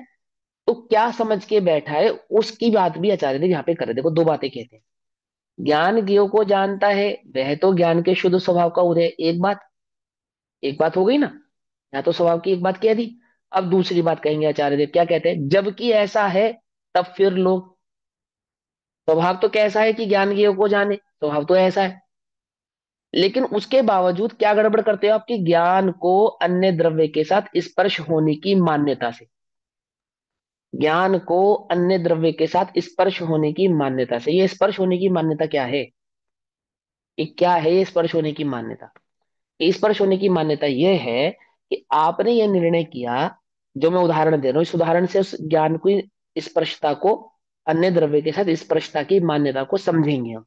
तो क्या समझ के बैठा है, उसकी बात भी आचार्य देव यहाँ पे कर रहे हैं। देखो, दो बातें कहते हैं। ज्ञान ज्ञो को जानता है, वह तो ज्ञान के शुद्ध स्वभाव का उदय। एक बात हो गई ना। यहाँ तो स्वभाव की एक बात कह दी। अब दूसरी बात कहेंगे आचार्य देव, क्या कहते हैं, जबकि ऐसा है तब फिर लोग। स्वभाव तो कैसा है कि ज्ञान ज्ञेय को जाने, स्वभाव तो ऐसा है। लेकिन उसके बावजूद क्या गड़बड़ करते हो आपकी, ज्ञान को अन्य द्रव्य के साथ स्पर्श होने की मान्यता से। ज्ञान को अन्य द्रव्य के साथ स्पर्श होने की मान्यता से। ये स्पर्श होने की मान्यता क्या है? ये क्या है ये स्पर्श होने की मान्यता? ये स्पर्श होने की मान्यता ये है कि आपने ये निर्णय किया। जो मैं उदाहरण दे रहा हूँ, इस उदाहरण से उस ज्ञान को, स्पर्शता को, अन्य द्रव्य के साथ स्पर्शता की मान्यता को समझेंगे हम।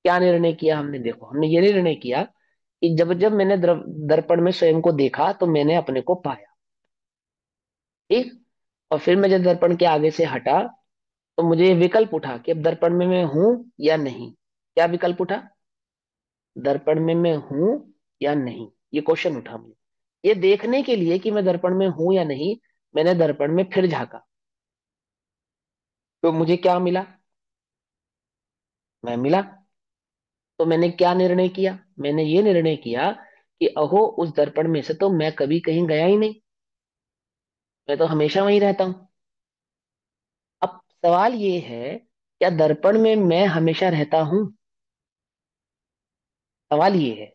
क्या निर्णय किया हमने? देखो, हमने ये निर्णय किया कि जब जब मैंने दर्पण में स्वयं को देखा तो मैंने अपने को पाया। ठीक। और फिर मैं जब दर्पण के आगे से हटा, तो मुझे ये विकल्प उठा कि अब दर्पण में मैं हूं या नहीं। क्या विकल्प उठा? दर्पण में मैं हूं या नहीं, ये क्वेश्चन उठा मुझे। ये देखने के लिए कि मैं दर्पण में हूं या नहीं, मैंने दर्पण में फिर झांका। तो मुझे क्या मिला? मैं मिला। तो मैंने क्या निर्णय किया? मैंने ये निर्णय किया कि अहो, उस दर्पण में से तो मैं कभी कहीं गया ही नहीं, मैं तो हमेशा वहीं रहता हूं। अब सवाल ये है, क्या दर्पण में मैं हमेशा रहता हूं? सवाल ये है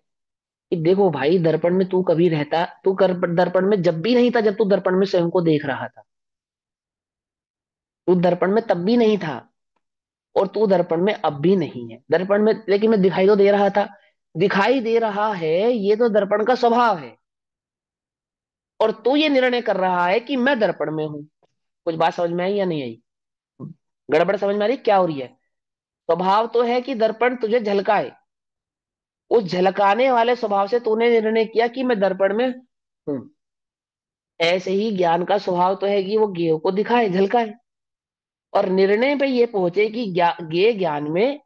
कि देखो भाई, दर्पण में तू कभी रहता, दर्पण में जब भी नहीं था जब तू दर्पण में स्वयं को देख रहा था। तू दर्पण में तब भी नहीं था, और तू दर्पण में अब भी नहीं है। दर्पण में लेकिन मैं दिखाई तो दे रहा था। दिखाई दे रहा है, ये तो दर्पण का स्वभाव है। और तू ये निर्णय कर रहा है कि मैं दर्पण में हूं। कुछ बात समझ में आई या नहीं आई? गड़बड़ समझ में आ रही क्या हो रही है? स्वभाव तो है कि दर्पण तुझे झलकाए, उस झलकाने वाले स्वभाव से तूने निर्णय किया कि मैं दर्पण में हूं। ऐसे ही ज्ञान का स्वभाव तो है कि वो ज्ञेय को दिखाए, झलकाए, और निर्णय पे ये पहुंचे कि ज्ञेय ज्ञान में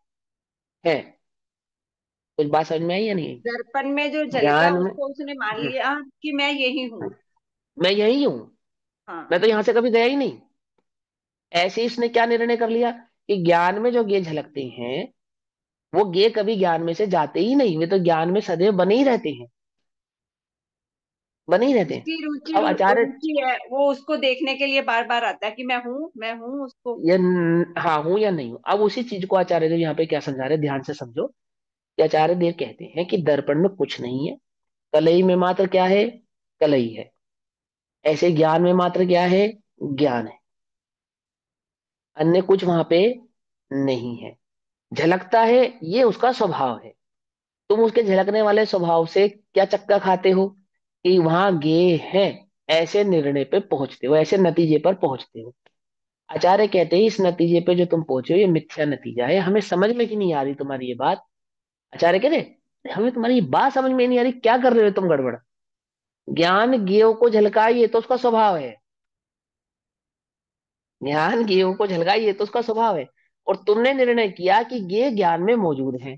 है। कुछ बात समझ में आई या नहीं? दर्पण में जो झलका ज्ञान में उसको उसने मान लिया कि मैं यही हूँ। मैं यही हूं, हाँ। मैं तो यहां से कभी गया ही नहीं। ऐसे ही इसने क्या निर्णय कर लिया कि ज्ञान में जो ज्ञेय झलकते हैं वो ज्ञेय कभी ज्ञान में से जाते ही नहीं, वे तो ज्ञान में सदैव बने ही रहते हैं, बने ही रहते हैं। उसकी रुचि अब आचार्य, रुचि है, वो उसको देखने के लिए बार बार आता है कि मैं हूँ उसको। हाँ हूं या नहीं हूं। अब उसी चीज को आचार्य देव यहाँ पे क्या समझा रहे हैं, ध्यान से समझो। कि आचार्य देव कहते हैं कि दर्पण में कुछ नहीं है, कलई में मात्र क्या है, कलई है। ऐसे ज्ञान में मात्र क्या है, ज्ञान है, अन्य कुछ वहां पे नहीं है। झलकता है ये उसका स्वभाव है, तुम उसके झलकने वाले स्वभाव से क्या चक्का खाते हो कि वहां गे है, ऐसे निर्णय पे पहुंचते हो, ऐसे नतीजे पर पहुंचते हो। आचार्य कहते हैं इस नतीजे पे जो तुम पहुंचे हो ये मिथ्या नतीजा है, हमें समझ में क्यों नहीं आ रही तुम्हारी ये बात। आचार्य कहते हैं, हमें तुम्हारी ये बात समझ में नहीं आ रही, क्या कर रहे हो तुम गड़बड़। ज्ञान ज्ञेय को झलकाए ये तो उसका स्वभाव है, ज्ञान ज्ञेय को झलकाए ये तो उसका स्वभाव है, और तुमने निर्णय किया कि ये ज्ञान में मौजूद है।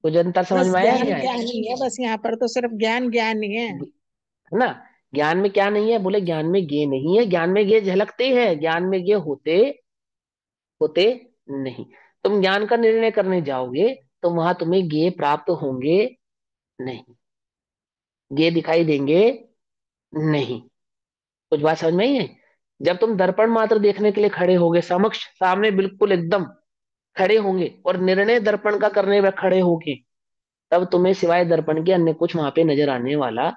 कुछ अंतर समझ बस में आया या ज्ञान नहीं आया? ज्ञान ही है, बस यहाँ पर तो सिर्फ ज्ञान ज्ञान ही है। है ना? ज्ञान में क्या नहीं है, बोले ज्ञान में ज्ञेय नहीं है, ज्ञान में ज्ञेय झलकते हैं, ज्ञान में ज्ञेय होते होते नहीं। तुम ज्ञान का निर्णय करने जाओगे तो वहां तुम्हें ज्ञेय प्राप्त होंगे नहीं, ज्ञेय दिखाई देंगे नहीं। कुछ बात समझ में आई है? जब तुम दर्पण मात्र देखने के लिए खड़े होगे, समक्ष सामने बिल्कुल एकदम खड़े होंगे और निर्णय दर्पण का करने में खड़े होगे, तब तुम्हें सिवाय दर्पण के अन्य कुछ वहां पे नजर आने वाला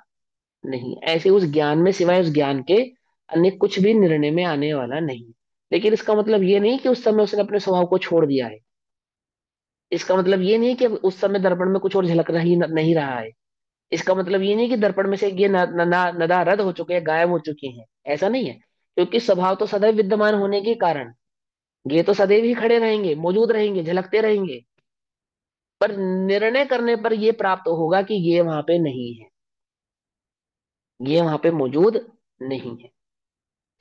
नहीं। ऐसे उस ज्ञान में सिवाय उस ज्ञान के अन्य कुछ भी निर्णय में आने वाला नहीं। लेकिन इसका मतलब ये नहीं कि उस समय उसने अपने स्वभाव को छोड़ दिया है। इसका मतलब ये नहीं कि उस समय दर्पण में कुछ और झलक रही नहीं रहा है। इसका मतलब ये नहीं कि दर्पण में से ये नदा रद हो चुके हैं, गायब हो चुके हैं, ऐसा नहीं है। क्योंकि स्वभाव तो सदैव विद्यमान होने के कारण ये तो सदैव ही खड़े रहेंगे, मौजूद रहेंगे, झलकते रहेंगे। पर निर्णय करने पर यह प्राप्त होगा कि ये वहां पे नहीं है, ये वहां पे मौजूद नहीं है।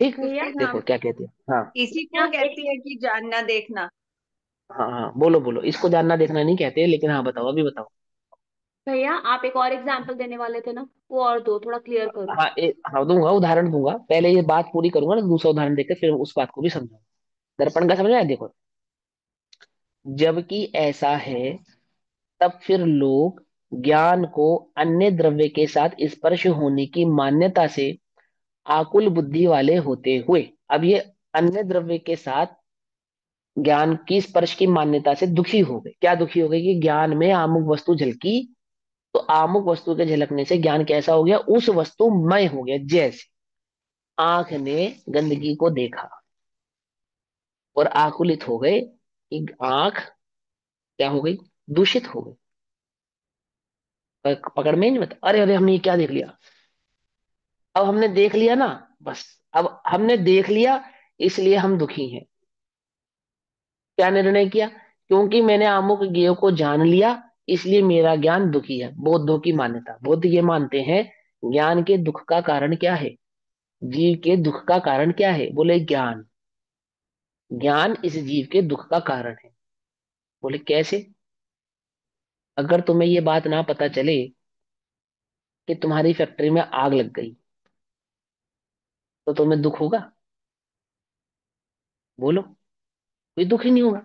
ठीक। भैया हाँ, देखो क्या कहते हैं, हाँ इसी को क्या कहती है कि जानना देखना। हाँ हाँ, बोलो बोलो, इसको जानना देखना नहीं कहते, लेकिन हाँ बताओ, अभी बताओ। भैया आप एक और एग्जांपल देने वाले थे ना, वो और दो, थोड़ा क्लियर करो। हाँ हाँ दूंगा, उदाहरण दूंगा, पहले ये बात पूरी करूंगा ना, दूसरा उदाहरण देकर फिर उस बात को भी समझाऊंगा। दर्पण का समझ में आया? देखो, जबकि ऐसा है तब फिर लोग ज्ञान को अन्य द्रव्य के साथ स्पर्श होने की मान्यता से आकुल बुद्धि वाले होते हुए, अब ये अन्य द्रव्य के साथ ज्ञान की स्पर्श की मान्यता से दुखी हो गए। क्या दुखी हो गए कि ज्ञान में आमुक वस्तु झलकी, तो आमुक वस्तु के झलकने से ज्ञान कैसा हो गया, उस वस्तुमय हो गया। जैसे आंख ने गंदगी को देखा और आकुलित हो गए कि आंख क्या हो गई, दूषित हो गई। पकड़ में ही नहीं बता, अरे अरे हमने ये क्या देख लिया। अब हमने देख लिया ना, बस, अब हमने देख लिया, इसलिए हम दुखी हैं। क्या निर्णय किया, क्योंकि मैंने आमुक ज्ञेय को जान लिया इसलिए मेरा ज्ञान दुखी है। बौद्धों की मान्यता, बौद्ध ये मानते हैं ज्ञान के दुख का कारण क्या है, जीव के दुख का कारण क्या है, बोले ज्ञान। ज्ञान इस जीव के दुख का कारण है। बोले कैसे? अगर तुम्हें ये बात ना पता चले कि तुम्हारी फैक्ट्री में आग लग गई तो तुम्हें दुख होगा? बोलो, कोई दुख ही नहीं होगा।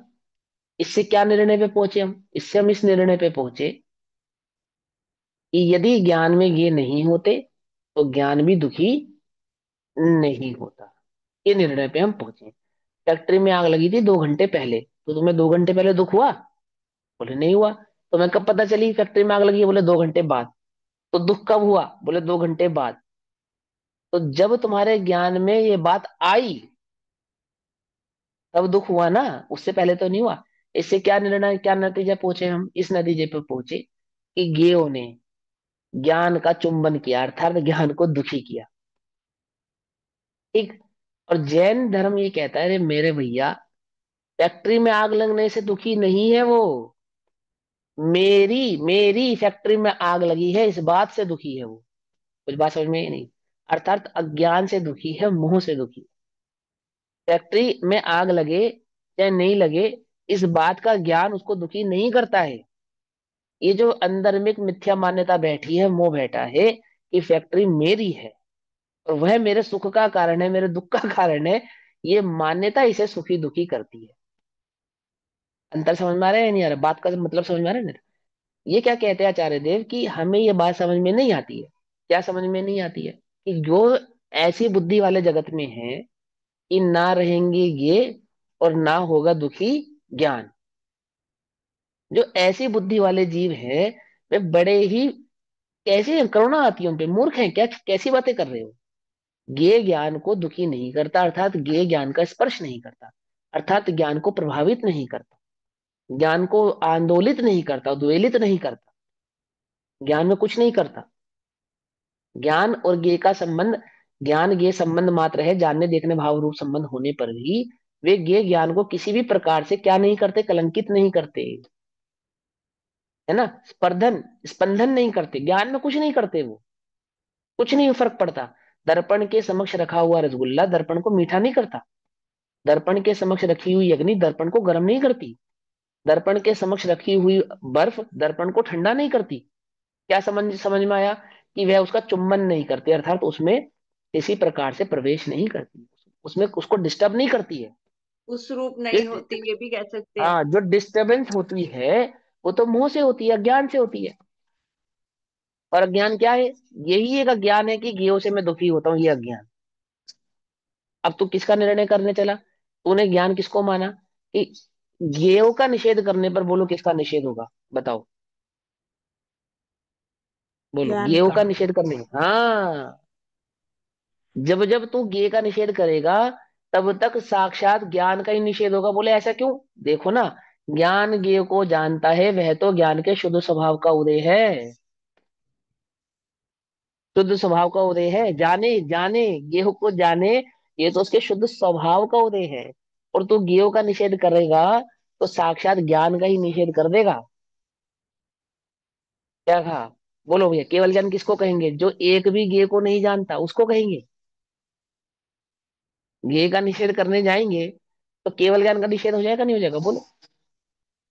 इससे क्या निर्णय पे पहुंचे हम, इससे हम इस निर्णय पे पहुंचे कि यदि ज्ञान में ये नहीं होते तो ज्ञान भी दुखी नहीं होता। ये निर्णय पे हम पहुंचे। फैक्ट्री में आग लगी थी 2 घंटे पहले, तो तुम्हें 2 घंटे पहले दुख हुआ? बोले नहीं हुआ। तुम्हें कब पता चली फैक्ट्री में आग लगी है? बोले 2 घंटे बाद। तो दुख कब हुआ? बोले 2 घंटे बाद। तो जब तुम्हारे ज्ञान में ये बात आई तब दुख हुआ ना, उससे पहले तो नहीं हुआ। इससे क्या निर्णय, क्या नतीजा पहुंचे हम, इस नतीजे पे पहुंचे कि ज्ञेयों ने ज्ञान का चुंबन किया, अर्थात ज्ञान को दुखी किया। ठीक। और जैन धर्म ये कहता है, अरे मेरे भैया, फैक्ट्री में आग लगने से दुखी नहीं है वो, मेरी मेरी फैक्ट्री में आग लगी है इस बात से दुखी है वो। कुछ बात समझ में ही नहीं। अर्थात अज्ञान से दुखी है, मोह से दुखी। फैक्ट्री में आग लगे चाहे नहीं लगे, इस बात का ज्ञान उसको दुखी नहीं करता है। ये जो अंदर में एक मिथ्या मान्यता बैठी है, मोह बैठा है कि फैक्ट्री मेरी है और वह मेरे सुख का कारण है, मेरे दुख का कारण है, ये मान्यता इसे सुखी दुखी करती है। अंतर समझ में आ रहा है या नहीं आ रहा? बात का मतलब समझ में आ रहा है ना? ये क्या कहते हैं आचार्य देव कि हमें ये बात समझ में नहीं आती है। क्या समझ में नहीं आती है? कि जो ऐसी बुद्धि वाले जगत में है कि ना रहेंगे ये और ना होगा दुखी ज्ञान, जो ऐसी बुद्धि वाले जीव हैं वे बड़े ही, कैसे हैं, करुणा आती है उनपे, मूर्ख हैं क्या, कैसी बातें कर रहे हो। ज्ञेय ज्ञान को दुखी नहीं करता, अर्थात ज्ञेय ज्ञान का स्पर्श नहीं करता, अर्थात ज्ञान को प्रभावित नहीं करता, ज्ञान को आंदोलित नहीं करता, उद्वेलित नहीं करता, ज्ञान में कुछ नहीं करता। ज्ञान और ज्ञेय का संबंध, ज्ञान ज्ञेय संबंध मात्र है, जानने देखने भाव रूप संबंध होने पर भी वे ज्ञेय ज्ञान को किसी भी प्रकार से क्या नहीं करते, कलंकित नहीं करते, है ना, स्पर्धन स्पंदन नहीं करते, ज्ञान में कुछ नहीं करते वो, कुछ नहीं फर्क पड़ता। दर्पण के समक्ष रखा हुआ रसगुल्ला दर्पण को मीठा नहीं करता, दर्पण के समक्ष रखी हुई अग्नि दर्पण को गर्म नहीं करती, दर्पण के समक्ष रखी हुई बर्फ दर्पण को ठंडा नहीं करती। क्या समझ समझ में आया? कि वह उसका चुंबन नहीं करती, अर्थात उसमें किसी प्रकार से प्रवेश नहीं करती, उसमें उसको डिस्टर्ब नहीं करती है। उस रूप जो नहीं होती, ये भी कह सकते हैं। हाँ, जो डिस्टर्बेंस होती है वो तो मोह से होती है, अज्ञान से होती है। और अज्ञान क्या है? यही एक अज्ञान है कि ज्ञेयों से मैं दुखी होता हूँ, ये अज्ञान। अब तू किसका निर्णय करने चला? तूने ज्ञान किसको माना? कि ज्ञेयों का निषेध करने पर बोलो किसका निषेध होगा, बताओ, बोलो, ज्ञान ज्ञेयों का। का निषेध करने, हाँ। जब जब तू ज्ञेय का निषेध करेगा तब तक साक्षात ज्ञान का ही निषेध होगा। बोले ऐसा क्यों? देखो ना, ज्ञान ज्ञेय को जानता है, वह तो ज्ञान के शुद्ध स्वभाव का उदय है, शुद्ध स्वभाव का उदय है। जाने जाने, गेहूं को जाने, ये तो उसके शुद्ध स्वभाव का उदय है। और तू गेहूं का निषेध करेगा तो साक्षात ज्ञान का ही निषेध कर देगा। क्या कहा? बोलो भैया, केवल ज्ञान किसको कहेंगे? जो एक भी गेय को नहीं जानता उसको कहेंगे। गेय का निषेध करने जाएंगे तो केवल ज्ञान का निषेध हो जाएगा नहीं हो जाएगा? बोलो।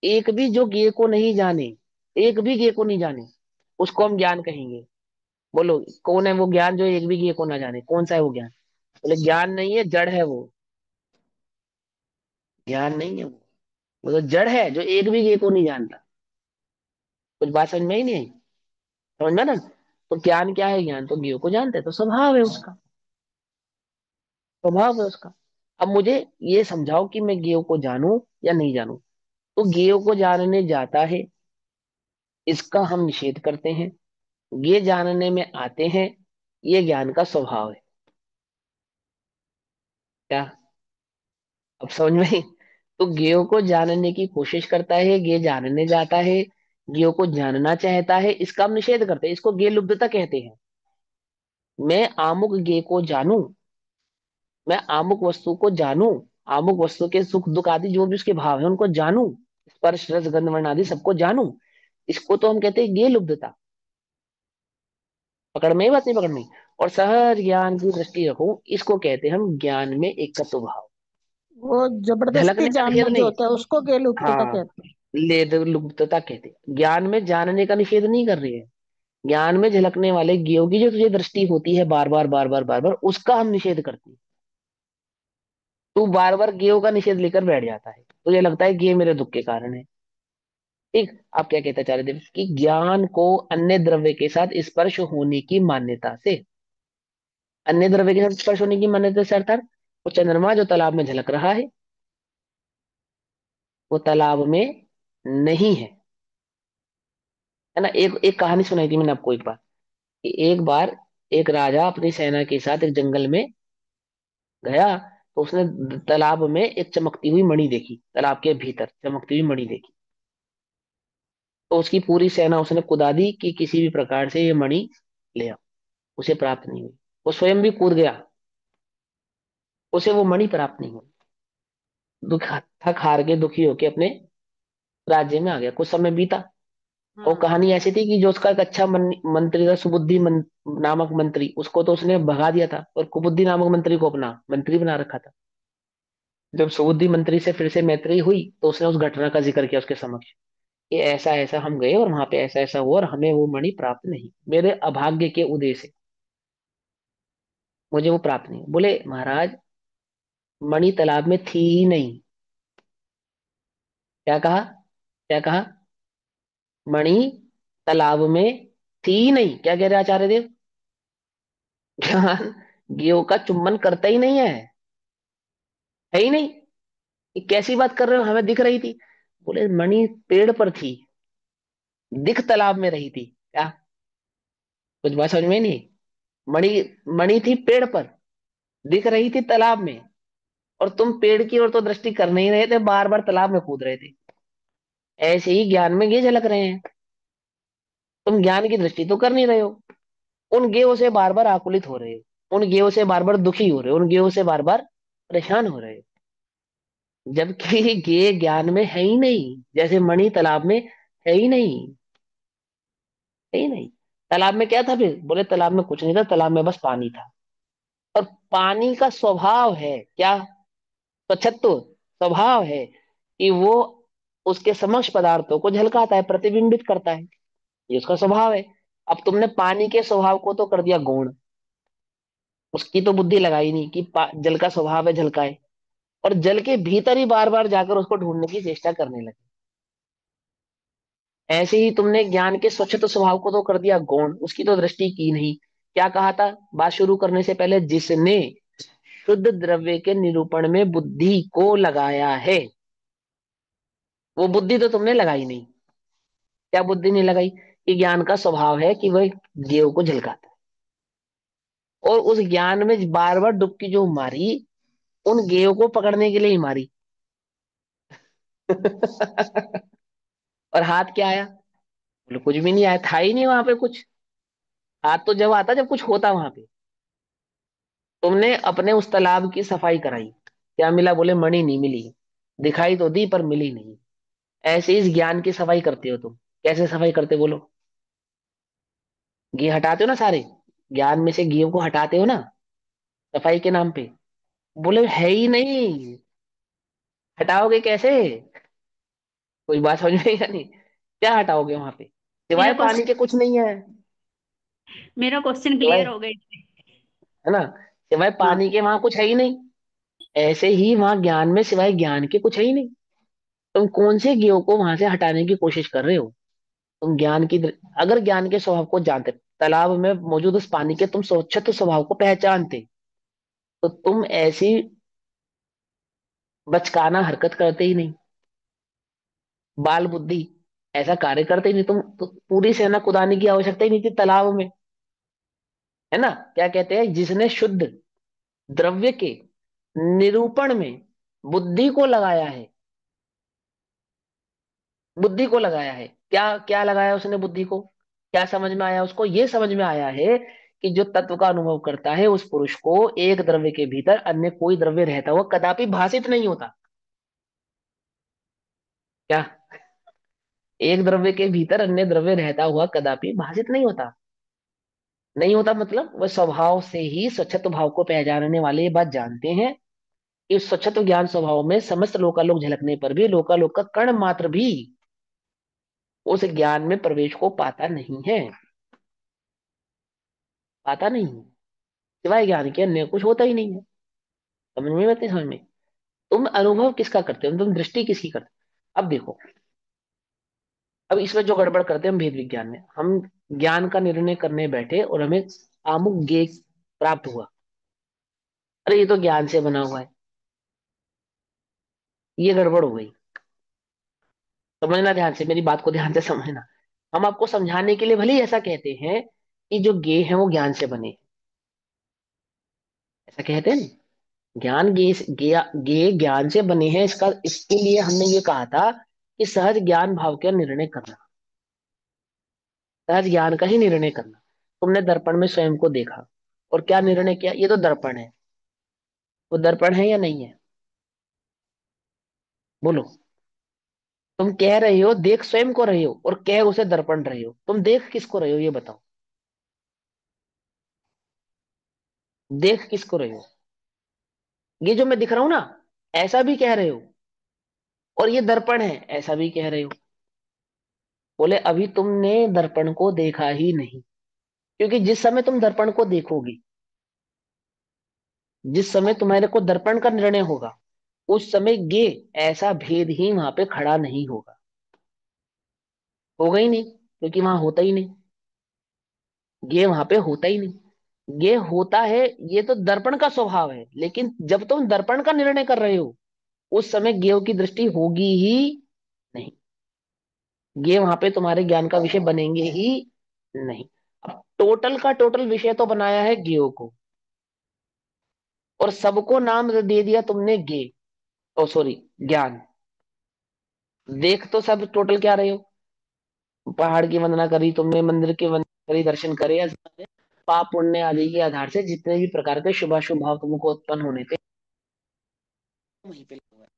एक भी जो गेय को नहीं जाने, एक भी गेय को नहीं जाने, उसको हम ज्ञान कहेंगे। बोलो, कौन है वो ज्ञान जो एक भी गेय को ना जाने? कौन सा है वो ज्ञान? बोले ज्ञान नहीं है, जड़ है वो। ज्ञान नहीं है वो तो जड़ है जो एक भी गे को नहीं जानता। कुछ बात समझ में ही नहीं आई? समझ में ना? तो ज्ञान क्या है? ज्ञान तो ज्ञेय को जानता है, तो स्वभाव है उसका, स्वभाव है उसका। अब मुझे ये समझाओ कि मैं ज्ञेय को जानूं या नहीं जानूं। तो ज्ञेय को जानने जाता है, इसका हम निषेध करते हैं, ज्ञेय जानने में आते हैं, ये ज्ञान का स्वभाव है। क्या अब समझ में आई? तो ज्ञेय को जानने की कोशिश करता है, ज्ञेय जानने जाता है, ज्ञेय को जानना चाहता है, इसका हम निषेध करते हैं, इसको ज्ञेय लुब्धता कहते हैं। मैं आमुक ज्ञेय को जानूं, मैं आमुक वस्तु को जानूं, आमुक वस्तु के सुख दुख आदि जो भी उसके भाव है उनको जानूं, स्पर्श रस गंध वर्ण आदि सबको जानूं, इसको तो हम कहते हैं ज्ञेय लुब्धता। पकड़ में ही बात नहीं? पकड़ में ही। और सहज ज्ञान की दृष्टि रखो, इसको कहते हैं हम ज्ञान में एकत्व भाव। वो जबरदस्ती झलकने का जानना निषेध जो नहीं। होता है उसको गेलुप्तता हाँ, कहते हैं। ले लुब्धता कहते हैं। ज्ञान में जानने का निषेध नहीं कर रही है, ज्ञान में झलकने वाले ज्ञेयों की जो तुझे दृष्टि होती है बार बार बार बार बार बार, उसका हम निषेध करते हैं। तू बार बार गेव का निषेध लेकर बैठ जाता है, तुझे लगता है गेय मेरे दुख के कारण है। ठीक। आप क्या कहते हैं आचार्य देव? कि ज्ञान को अन्य द्रव्य के साथ स्पर्श होने की मान्यता से, अन्य द्रव्य के साथ स्पर्श होने की मान्यता से, अर्थात वो चंद्रमा जो तालाब में झलक रहा है वो तालाब में नहीं है ना। एक एक कहानी सुनाई थी मैंने आपको एक बार, कि एक बार एक राजा अपनी सेना के साथ एक जंगल में गया, तो उसने तालाब में एक चमकती हुई मणि देखी, तालाब के भीतर चमकती हुई मणि देखी। तो उसकी पूरी सेना उसने कुदा दी कि किसी भी प्रकार से ये मणि ले आओ। उसे प्राप्त नहीं हुई। वो स्वयं भी कूद गया, उसे वो मणि प्राप्त नहीं हुई। दुख, थक हार के दुखी होके अपने राज्य में आ गया। कुछ समय बीता। और हम्म। कहानी ऐसी थी कि जो उसका एक अच्छा मंत्री था, सुबुद्धि नामक मंत्री, उसको तो उसने भगा दिया था, और कुबुद्धि नामक मंत्री को अपना मंत्री बना रखा था। जब सुबुद्धि मंत्री से फिर से मैत्री हुई, तो उसने उस घटना का जिक्र किया उसके समक्ष कि ऐसा ऐसा हम गए और वहां पे ऐसा ऐसा हुआ, और हमें वो मणि प्राप्त नहीं, मेरे अभाग्य के उदय से मुझे वो प्राप्त नहीं। बोले महाराज, मणि तालाब में थी ही नहीं। क्या कहा? क्या कहा? मणि तालाब में थी ही नहीं। क्या कह रहे आचार्य देव? ज्ञान गेव का चुंबन करता ही नहीं है ही नहीं। ये कैसी बात कर रहे हो, हमें दिख रही थी। बोले मणि पेड़ पर थी, दिख तालाब में रही थी। क्या? कुछ बात समझ में नहीं आई? मणि, मणि थी पेड़ पर, दिख रही थी तालाब में, और तुम पेड़ की ओर तो दृष्टि कर नहीं रहे थे, बार बार तालाब में कूद रहे थे। ऐसे ही ज्ञान में ये झलक रहे हैं। तुम ज्ञान की दृष्टि तो कर नहीं रहे हो, उन गेयों से बार बार आकुलित हो रहे हो, उन गेयों से बार बार दुखी हो रहे हो, उन गेयों से बार बार परेशान हो रहे हो, जबकि गे ज्ञान में है ही नहीं, जैसे मणि तालाब में है ही नहीं। है ही नहीं। तालाब में क्या था फिर? बोले तालाब में कुछ नहीं था, तालाब में बस पानी था। और पानी का स्वभाव है क्या? स्वच्छत्व स्वभाव है कि वो उसके समक्ष पदार्थों को झलकाता है, प्रतिबिंबित करता है। ये उसका स्वभाव है। अब तुमने पानी के स्वभाव को तो कर दिया गौण, उसकी तो बुद्धि लगाई नहीं कि जल का स्वभाव है झलकाए, और जल के भीतर ही बार बार जाकर उसको ढूंढने की चेष्टा करने लगे। ऐसे ही तुमने ज्ञान के स्वच्छता स्वभाव को तो कर दिया गौण, उसकी तो दृष्टि की नहीं। क्या कहा था बात शुरू करने से पहले? जिसने शुद्ध द्रव्य के निरूपण में बुद्धि को लगाया है, वो बुद्धि तो तुमने लगाई नहीं। क्या बुद्धि नहीं लगाई? कि ज्ञान का स्वभाव है कि वह जीव को झलकाता है, और उस ज्ञान में बार बार डुबकी जो मारी, उन गेयों को पकड़ने के लिए ही मारी। और हाथ क्या आया? बोले कुछ भी नहीं आया, था ही नहीं वहां पे कुछ। हाथ तो जब आता जब कुछ होता वहां पे। तुमने अपने उस तालाब की सफाई कराई, क्या मिला? बोले मणि नहीं मिली। दिखाई तो दी पर मिली नहीं। ऐसे इस ज्ञान की सफाई करते हो तुम। कैसे सफाई करते बोलो? घी हटाते हो ना सारे, ज्ञान में से घी को हटाते हो ना, सफाई के नाम पे। बोले है ही नहीं, हटाओगे कैसे? कोई बात समझ में या नहीं? क्या हटाओगे वहां पे? मेरा सिवाय पानी के क्वेश्चन कुछ नहीं है। मेरा क्वेश्चन सिवाय, क्लियर हो गई। है ना, सिवाय हाँ। पानी के वहां कुछ है ही नहीं। ऐसे ही वहां ज्ञान में सिवाय ज्ञान के कुछ है ही नहीं। तुम कौन से ज्ञ को वहां से हटाने की कोशिश कर रहे हो? तुम ज्ञान की अगर ज्ञान के स्वभाव को जानते, तालाब में मौजूद उस पानी के तुम स्वच्छत्व स्वभाव को पहचानते, तो तुम ऐसी बचकाना हरकत करते ही नहीं, बाल बुद्धि ऐसा कार्य करते ही नहीं। तुम तो पूरी सेना कुदाने की आवश्यकता ही नहीं थी तालाब में। है ना? क्या कहते हैं? जिसने शुद्ध द्रव्य के निरूपण में बुद्धि को लगाया है, बुद्धि को लगाया है। क्या क्या लगाया उसने बुद्धि को? क्या समझ में आया उसको? ये समझ में आया है कि जो तत्व का अनुभव करता है उस पुरुष को एक द्रव्य के भीतर अन्य कोई द्रव्य रहता हुआ कदापि भासित नहीं होता। क्या? एक द्रव्य के भीतर अन्य द्रव्य रहता हुआ कदापि भासित नहीं होता। नहीं होता मतलब वह स्वभाव से ही स्वच्छत्व भाव को पहचानने वाले ये बात जानते हैं कि उस स्वच्छत्व ज्ञान स्वभाव में समस्त लोकालोक झलकने पर भी लोकालोक का कण मात्र भी उस ज्ञान में प्रवेश को पाता नहीं है। पाता नहीं है। सिवाय ज्ञान के अन्य कुछ होता ही नहीं है। समझ में आती? समझ में? तुम अनुभव किसका करते हो, तुम दृष्टि किसकी करते हो? अब देखो, अब इसमें जो गड़बड़ करते हैं हम भेद विज्ञान में, हम ज्ञान का निर्णय करने बैठे और हमें आमुक ज्ञेय प्राप्त हुआ। अरे ये तो ज्ञान से बना हुआ है। ये गड़बड़ हो गई। समझना ध्यान से, मेरी बात को ध्यान से समझना। हम आपको समझाने के लिए भले ही ऐसा कहते हैं कि जो गे हैं वो ज्ञान से बने हैं। ऐसा कहते हैं ना, ज्ञान गे ज्ञान से बने हैं, इसका इसके लिए हमने ये कहा था कि सहज ज्ञान भाव का निर्णय करना, सहज ज्ञान का ही निर्णय करना। तुमने दर्पण में स्वयं को देखा और क्या निर्णय किया? ये तो दर्पण है। वो दर्पण है या नहीं है? बोलो। तुम कह रहे हो देख स्वयं को रहे हो, और कह उसे दर्पण रहे हो, तुम देख किसको रहे हो ये बताओ। देख किसको रहे हो? ये जो मैं दिख रहा हूं ना, ऐसा भी कह रहे हो, और ये दर्पण है ऐसा भी कह रहे हो। बोले अभी तुमने दर्पण को देखा ही नहीं, क्योंकि जिस समय तुम दर्पण को देखोगे, जिस समय तुम्हारे को दर्पण का निर्णय होगा, उस समय ये ऐसा भेद ही वहां पे खड़ा नहीं होगा। होगा ही नहीं, क्योंकि वहां होता ही नहीं। ये वहां पे होता ही नहीं। ये होता है, ये तो दर्पण का स्वभाव है, लेकिन जब तुम दर्पण का निर्णय कर रहे हो, उस समय ज्ञेय की दृष्टि होगी ही नहीं। ये वहां पे तुम्हारे ज्ञान का विषय बनेंगे ही नहीं। अब टोटल का टोटल विषय तो बनाया है ज्ञेय को, और सबको नाम दे दिया तुमने ज्ञेय, ओ सॉरी, ज्ञान। देख तो सब टोटल क्या रहे हो? पहाड़ की वंदना करी तुमने, मंदिर की वंदना करी, दर्शन करे, या पाप पुण्य आदि के आधार से जितने भी प्रकार के शुभाशुभ भाव तुमको उत्पन्न होने थे, वहीं पे लगे हुए हैं।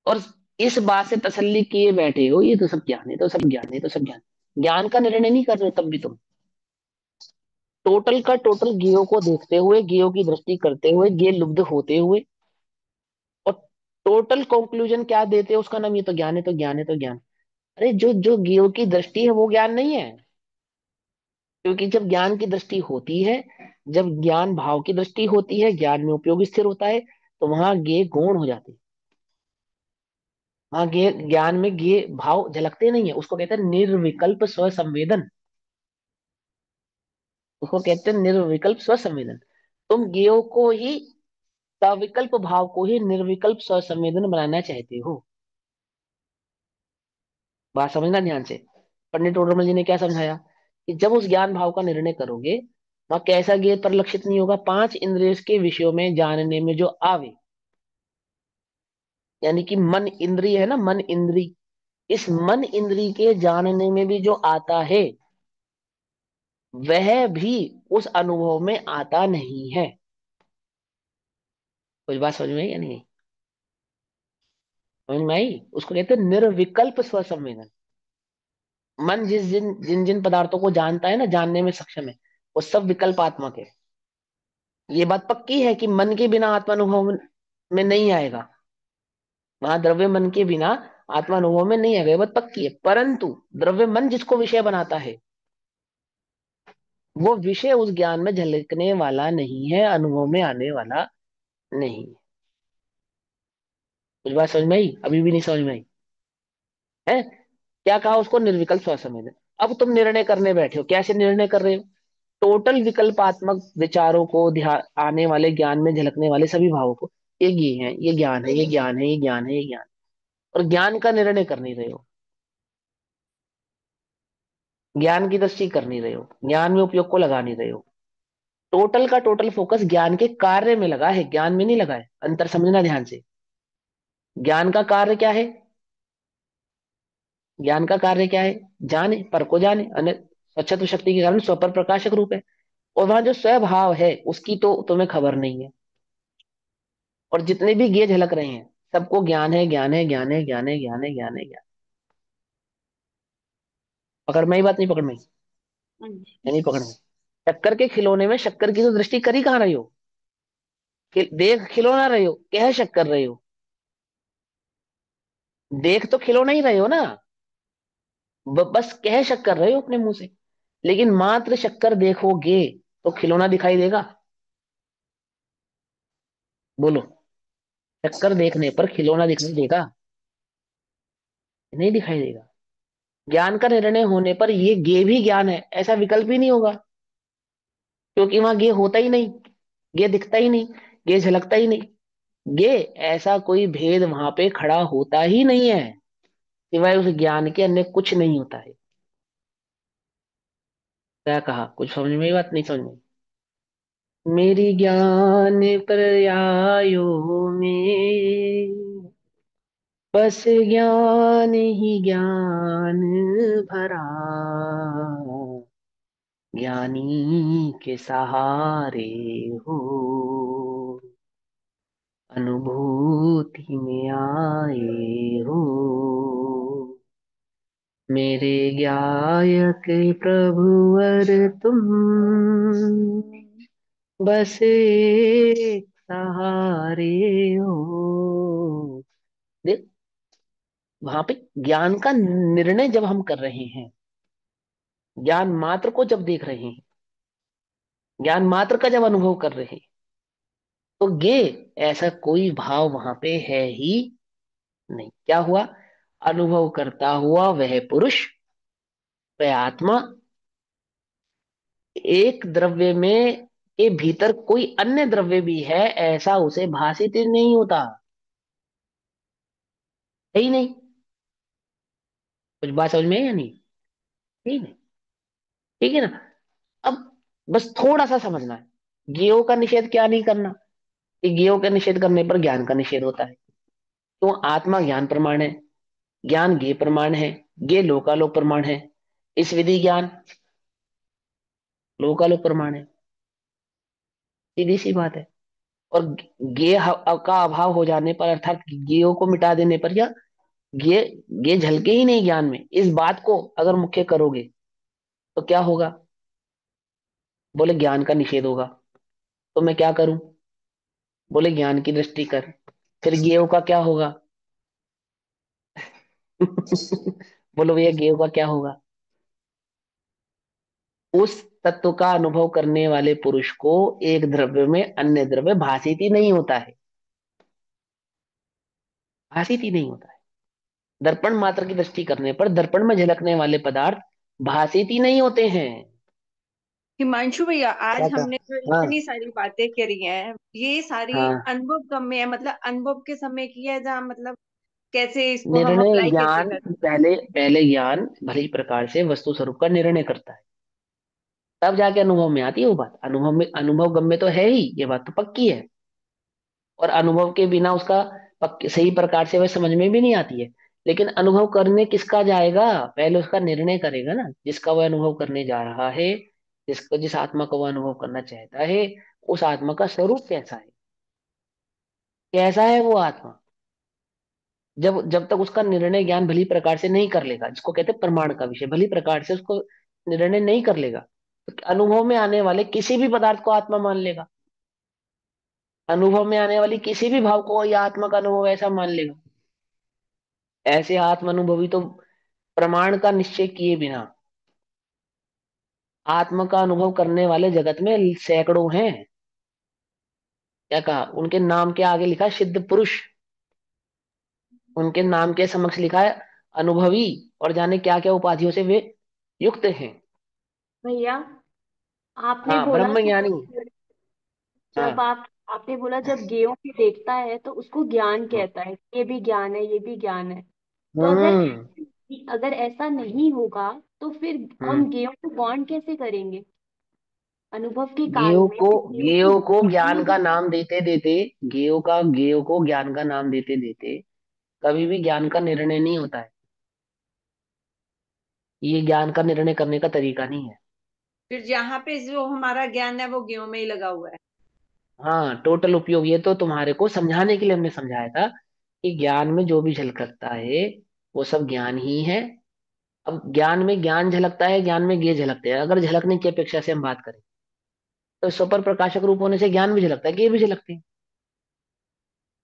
और इस बात से तसल्ली किए बैठे हो ये तो सब ज्ञान है, तो सब ज्ञान है, तो सब ज्ञान। ज्ञान का निर्णय नहीं कर रहे हो तब भी तुम। टोटल का टोटल ज्ञेयों को देखते हुए, ज्ञेयों की दृष्टि करते हुए, ज्ञेय लुब्ध होते हुए, और टोटल कंक्लूजन क्या देते हो, उसका नाम ये तो ज्ञान है, तो ज्ञान है, तो ज्ञान। अरे जो जो ज्ञेयों की दृष्टि है वो ज्ञान नहीं है। क्योंकि जब ज्ञान की दृष्टि होती है, जब ज्ञान भाव की दृष्टि होती है, ज्ञान में उपयोग स्थिर होता है, तो वहां ज्ञेय गौण हो जाते हैं। वहां ज्ञेय, ज्ञान में ज्ञेय भाव झलकते नहीं है, उसको कहते हैं निर्विकल्प स्वसंवेदन। उसको कहते हैं निर्विकल्प स्वसंवेदन। तुम ज्ञेयों को ही, सविकल्प भाव को ही निर्विकल्प स्वसंवेदन बनाना चाहते हो। बात समझना ध्यान से। पंडित टोडरमल जी ने क्या समझाया, कि जब उस ज्ञान भाव का निर्णय करोगे, वहां कैसा ज्ञेय परिलक्षित नहीं होगा? पांच इंद्रिय के विषयों में जानने में जो आवे, यानी कि मन इंद्रिय है ना, मन इंद्री, इस मन इंद्री के जानने में भी जो आता है, वह भी उस अनुभव में आता नहीं है। कुछ बात समझ में आई या नहीं आई? समझ में आई? उसको कहते हैं निर्विकल्प स्वसंवेदन। मन जिस जिन जिन जिन पदार्थों को जानता है ना, जानने में सक्षम है, वो सब विकल्पात्मक है। ये बात पक्की है कि मन के बिना आत्मानुभव में नहीं आएगा। वहां द्रव्य मन के बिना आत्मानुभव में नहीं आएगा, ये बात पक्की है। परंतु द्रव्य मन जिसको विषय बनाता है, वो विषय उस ज्ञान में झलकने वाला नहीं है, अनुभव में आने वाला नहीं। कुछ बात समझ में आई? अभी भी नहीं समझ में आई है? क्या कहा उसको? निर्विकल्प स्वसंवेदन। अब तुम निर्णय करने बैठे हो, कैसे निर्णय कर रहे हो? टोटल विकल्पात्मक विचारों को, ध्यान आने वाले ज्ञान में झलकने वाले सभी भावों को, ये है, ये ज्ञान है, ये ज्ञान है, ये ज्ञान है, ये ज्ञान। और ज्ञान का निर्णय कर नहीं रहे हो, ज्ञान की दृष्टि कर नहीं रहे हो, ज्ञान में उपयोग को लगा नहीं रहे हो। टोटल का टोटल फोकस ज्ञान के कार्य में लगा है, ज्ञान में नहीं लगा है। अंतर समझना ध्यान से। ज्ञान का कार्य क्या है? ज्ञान का कार्य क्या है? जाने, पर को जाने, स्वच्छत्व शक्ति के कारण स्वपर प्रकाशक रूप है। और वहां जो स्वभाव है उसकी तो तुम्हें खबर नहीं है। और जितने भी ज्ञेय झलक रहे हैं, सबको ज्ञान है, ज्ञान है, ज्ञान है, ज्ञान है, ज्ञान है, ज्ञान है, ज्ञान। पकड़ में ही बात? नहीं पकड़ में? हाँ जी। नहीं पकड़ में। शक्कर के खिलौने में शक्कर की तो दृष्टि कर ही कहाँ रही हो? देख खिलौना रहे हो, कह शक्कर रहे हो। देख तो खिलौना ही रहे हो ना, बस कह शक्कर रहे हो अपने मुंह से। लेकिन मात्र शक्कर देखोगे तो खिलौना दिखाई देगा? बोलो। शक्कर देखने पर खिलौना दिखाई देगा? नहीं दिखाई देगा। ज्ञान का निर्णय होने पर ये गे भी ज्ञान है ऐसा विकल्प ही नहीं होगा, क्योंकि वहां गे होता ही नहीं, गे दिखता ही नहीं, गे झलकता ही नहीं। गे ऐसा कोई भेद वहां पे खड़ा होता ही नहीं है, सिवाय उस ज्ञान के अन्य कुछ नहीं होता है। क्या कहा? कुछ समझ में? बात नहीं समझ में? मेरी ज्ञान पर्यायों में बस ज्ञान ही ज्ञान भरा, ज्ञानी के सहारे हो, अनुभूति में आए हो, मेरे गायक प्रभुवर तुम, बस एक सहारे हो। देख, वहां पे ज्ञान का निर्णय जब हम कर रहे हैं, ज्ञान मात्र को जब देख रहे हैं, ज्ञान मात्र का जब अनुभव कर रहे हैं, तो ये ऐसा कोई भाव वहां पे है ही नहीं। क्या हुआ? अनुभव करता हुआ वह पुरुष, वह आत्मा, एक द्रव्य में के भीतर कोई अन्य द्रव्य भी है ऐसा उसे भासित ही नहीं होता, है ही नहीं। कुछ बात समझ में है या नहीं? ठीक है, ठीक है ना। अब बस थोड़ा सा समझना है, ज्ञेयों का निषेध क्या नहीं करना, कि ज्ञेयों का निषेध करने पर ज्ञान का निषेध होता है। तो आत्मा ज्ञान प्रमाण है, ज्ञान ज्ञेय प्रमाण है, ज्ञेय लोकालोक प्रमाण है, इस विधि ज्ञान लोकालोक प्रमाण है। सीधी सी बात है। और ज्ञेय का अभाव हो जाने पर, अर्थात ज्ञेयों को मिटा देने पर, या ज्ञेय ज्ञेय झलके ही नहीं ज्ञान में, इस बात को अगर मुख्य करोगे तो क्या होगा? बोले ज्ञान का निषेध होगा। तो मैं क्या करूं? बोले ज्ञान की दृष्टि कर। फिर ज्ञेयों का क्या होगा? बोलो भैया, ज्ञेयों का क्या होगा? उस तत्व का अनुभव करने वाले पुरुष को एक द्रव्य में अन्य द्रव्य भाषित ही नहीं होता है, भाषित ही नहीं होता है। दर्पण मात्र की दृष्टि करने पर दर्पण में झलकने वाले पदार्थ भाषित ही नहीं होते हैं। हिमांशु भैया, क्या आज कहा? हमने जो हाँ, इतनी सारी बातें करी हैं, ये सारी हाँ। अनुभव गम्य है, मतलब अनुभव के समय की है, जहाँ मतलब कैसे इसको हम निर्णय अप्लाई कैसे ज्ञान, कर। पहले पहले ज्ञान भली प्रकार से वस्तु स्वरूप का निर्णय करता है, तब जाके अनुभव में आती है वो बात। अनुभव में, अनुभव गम्य तो है ही, ये बात तो पक्की है। और अनुभव के बिना उसका सही प्रकार से वह समझ में भी नहीं आती है। लेकिन अनुभव करने किसका जाएगा? पहले उसका निर्णय करेगा ना, जिसका वह अनुभव करने जा रहा है, जिसको, जिस आत्मा को वह अनुभव करना चाहता है, उस आत्मा का स्वरूप कैसा है, कैसा है वो आत्मा। जब जब तक उसका निर्णय ज्ञान भली प्रकार से नहीं कर लेगा, जिसको कहते हैं प्रमाण का विषय, भली प्रकार से उसको निर्णय नहीं कर लेगा, तो अनुभव में आने वाले किसी भी पदार्थ को आत्मा मान लेगा। अनुभव में आने वाली किसी भी भाव को या आत्मा का अनुभव ऐसा मान लेगा। ऐसे आत्म अनुभवी तो प्रमाण का निश्चय किए बिना आत्मा का अनुभव करने वाले जगत में सैकड़ों हैं। क्या कहा? उनके नाम के आगे लिखा है सिद्ध पुरुष, उनके नाम के समक्ष लिखा है अनुभवी, और जाने क्या क्या उपाधियों से वे युक्त हैं। भैया, आपने हाँ, बोला ब्रह्म कि ज्ञानी। जब हाँ, आपने बोला जब गेयों को देखता है तो उसको ज्ञान हाँ। कहता है, ये भी ज्ञान है, ये भी ज्ञान है। तो हम्म। अगर ऐसा नहीं होगा तो फिर हम्म। हम गेयों को बॉन्ड कैसे करेंगे? अनुभव के काल गेयो में को, गेयों को गेयो को ज्ञान बॉन्ड। का नाम देते देते, गेयो को ज्ञान का नाम देते देते कभी भी ज्ञान का निर्णय नहीं होता है। ये ज्ञान का निर्णय करने का तरीका नहीं है। फिर जहाँ पे जो हमारा ज्ञान है वो गेहूं में ही लगा हुआ है। हाँ, टोटल उपयोग, ये तो तुम्हारे को समझाने के लिए हमने समझाया था कि ज्ञान में जो भी झलकता है वो सब ज्ञान ही है। अब ज्ञान में ज्ञान झलकता है, ज्ञान में ज्ञेय झलकते हैं। अगर झलकने की अपेक्षा से हम बात करें, तो स्वपर प्रकाशक रूप होने से ज्ञान भी झलकता है, ज्ञेय भी झलकते हैं।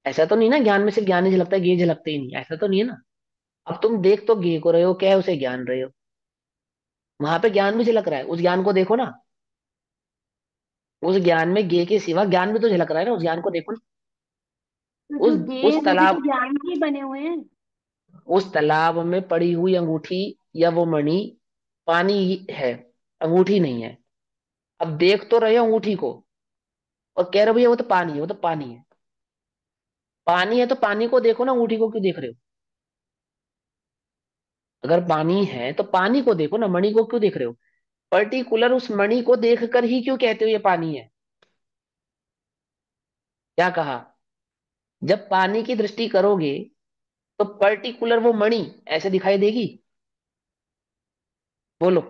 ऐसा तो नहीं ना ज्ञान में सिर्फ ज्ञान ही झलकता है, ज्ञेय झलकते ही नहीं, ऐसा तो नहीं है ना। अब तुम देख तो ज्ञेय को रहे हो, क्या है उसे ज्ञान रहे हो, वहां पे ज्ञान भी झलक रहा है, उस ज्ञान को देखो ना। उस ज्ञान में ज्ञेय के सिवा ज्ञान भी तो झलक रहा है ना, उस ज्ञान को देखो ना। तो उस जो गेय है उस वो भी तो तालाब, ज्ञान के ही बने हुए हैं। उस तालाब में पड़ी हुई अंगूठी या वो मणि पानी है, अंगूठी नहीं है। अब देख तो रहे हो अंगूठी को, और कह रहे हो भैया वो तो पानी है, वो तो पानी है। पानी है तो पानी को देखो ना, अंगूठी को क्यों देख रहे हो? अगर पानी है तो पानी को देखो ना, मणि को क्यों देख रहे हो? पर्टिकुलर उस मणि को देख कर ही क्यों कहते हो ये पानी है? क्या कहा? जब पानी की दृष्टि करोगे तो पर्टिकुलर वो मणि ऐसे दिखाई देगी? बोलो।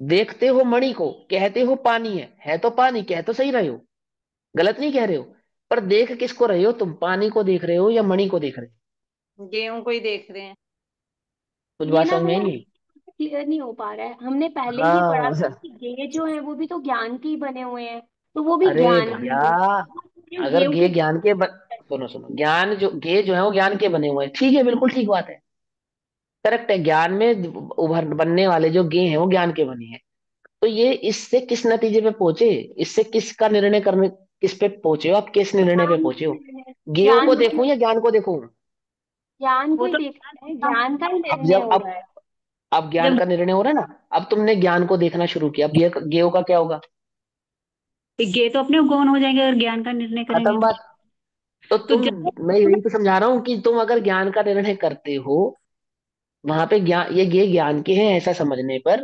देखते हो मणि को, कहते हो पानी है तो पानी, कह तो सही रहे हो, गलत नहीं कह रहे हो। पर देख किसको रहे हो तुम? पानी को देख रहे हो या मणि को देख रहे हो? गेहूं को ही देख रहे हैं। कुछ ये बात ना समझ में आई भैया नहीं? क्लियर नहीं हो पा रहा है। हमने पहले ही पढ़ा हाँ था कि ये जो है वो भी तो ज्ञान के ही बने हुए हैं, तो वो भी अरे ज्ञान भैया, ही है। अगर गेहूं गे के ज्ञान के सुनो सुनो, ज्ञान जो गे जो है वो ज्ञान के बने हुए हैं, ठीक है, बिल्कुल ठीक बात है। करेक्ट है, ज्ञान में उभर बनने वाले जो गे हैं वो ज्ञान के बने हैं। तो ये इससे किस नतीजे पे पहुंचे? इससे किसका निर्णय करने, किस पे पहुंचे हो आप, किस निर्णय पे ज्ञान पहुंचे हो? गेय ज्ञान को को देखूं या ज्ञान को देखूं? ज्ञान को वो ही तो देखना है, ज्ञान का ही अब निर्णय जब हो रहा है। अब ज्ञान जब का निर्णय हो रहा है ना, अब तुमने ज्ञान को देखना शुरू किया, अब ये गेयो का क्या होगा? गे तो अपने गौन हो जाएंगे अगर ज्ञान का निर्णय करेंगे खत्म तो। बात। तो तो तुम, जब मैं यही तो समझा रहा हूँ कि तुम अगर ज्ञान का निर्णय करते हो, वहां पे ज्ञान, ये ज्ञान के हैं ऐसा समझने पर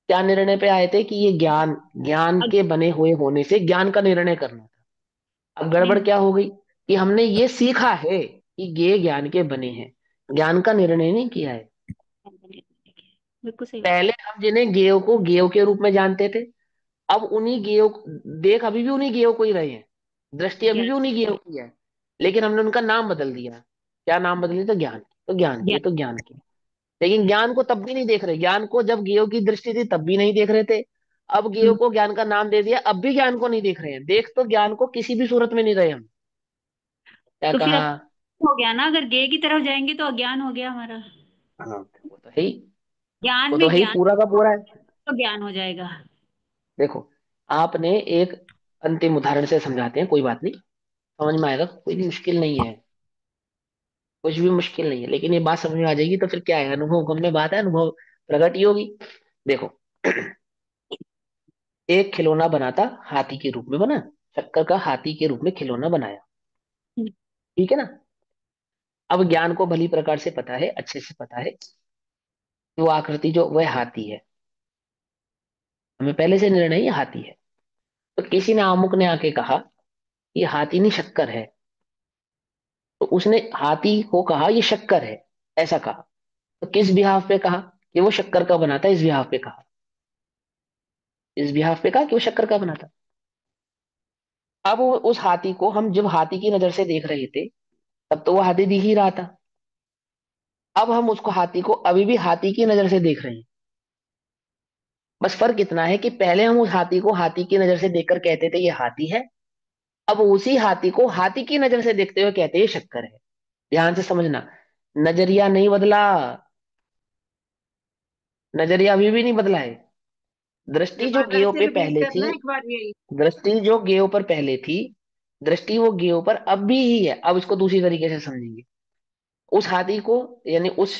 क्या निर्णय पे आए थे कि ये ज्ञान, ज्ञान के बने हुए होने से ज्ञान का निर्णय करना था। अब गड़बड़ नहीं, क्या हो गई कि हमने ये सीखा है कि ये ज्ञान के बने हैं, ज्ञान का निर्णय नहीं किया है। बिल्कुल सही बात। पहले हम जिन्हें गेयो को गेयो के रूप में जानते थे, अब उन्हीं गेयो, देख अभी भी उन्हीं गेयो को ही रहे हैं, दृष्टि अभी ज्ञान भी उन्हीं गेयो की है, लेकिन हमने उनका नाम बदल दिया। क्या नाम बदल दिया? तो ज्ञान, तो ज्ञान की, ज्ञान। ये तो ज्ञान की। लेकिन ज्ञान को तब भी नहीं देख रहे, ज्ञान को जब गेयो की दृष्टि थी तब भी नहीं देख रहे थे। अब गेयो को ज्ञान का नाम दे दिया, अब भी ज्ञान को नहीं देख रहे हैं। देख तो ज्ञान को किसी भी सूरत में नहीं रहे हम। क्या तो फिर कहा? अब हो गया ना, अगर गे की तरफ जाएंगे तो अज्ञान हो गया हमारा। हाँ वो तो है ही, ज्ञान वो तो में है ही, ज्ञान पूरा का पूरा है। तो ज्ञान हो जाएगा। देखो, आपने एक अंतिम उदाहरण से समझाते हैं, कोई बात नहीं, समझ में आएगा, कोई भी मुश्किल नहीं है, कुछ भी मुश्किल नहीं है, लेकिन ये बात समझ में आ जाएगी तो फिर क्या है, अनुभव में बात है, अनुभव प्रकट ही होगी। देखो, एक खिलौना बना था, हाथी के रूप में बना, शक्कर का हाथी के रूप में खिलौना बनाया, ठीक है ना? अब ज्ञान को भली प्रकार से पता है, अच्छे से पता है कि वो आकृति जो वह हाथी है, हमें पहले से निर्णय ये हाथी है। तो किसी ने, आमुक ने आके कहा ये हाथी नहीं शक्कर है, तो उसने हाथी को कहा ये शक्कर है, ऐसा कहा। तो किस बिहाफ पे कहा कि वो शक्कर का बना था? इस बिहाफ पे कहा, इस बिहाफ पे कहा कि वो शक्कर का बना था। अब उस हाथी को हम जब हाथी की नजर से देख रहे थे, तब तो वो हाथी दिख ही रहा था। अब हम उसको, हाथी को अभी भी हाथी की नजर से देख रहे हैं। बस फर्क इतना है कि पहले हम उस हाथी को हाथी की नजर से देखकर कहते थे ये हाथी है, अब उसी हाथी को हाथी की नजर से देखते हुए कहते हैं ये शक्कर है। ध्यान से समझना, नजरिया नहीं बदला, नजरिया अभी भी नहीं बदला है। ये दृष्टि जो बात गेयो ऐसे पे रिपीट पहले थी, करना एक बार यही। दृष्टि जो गेयो पर पहले थी, दृष्टि वो गेयो पर अब भी ही है। अब इसको दूसरी तरीके से समझेंगे। उस हाथी को, यानी उस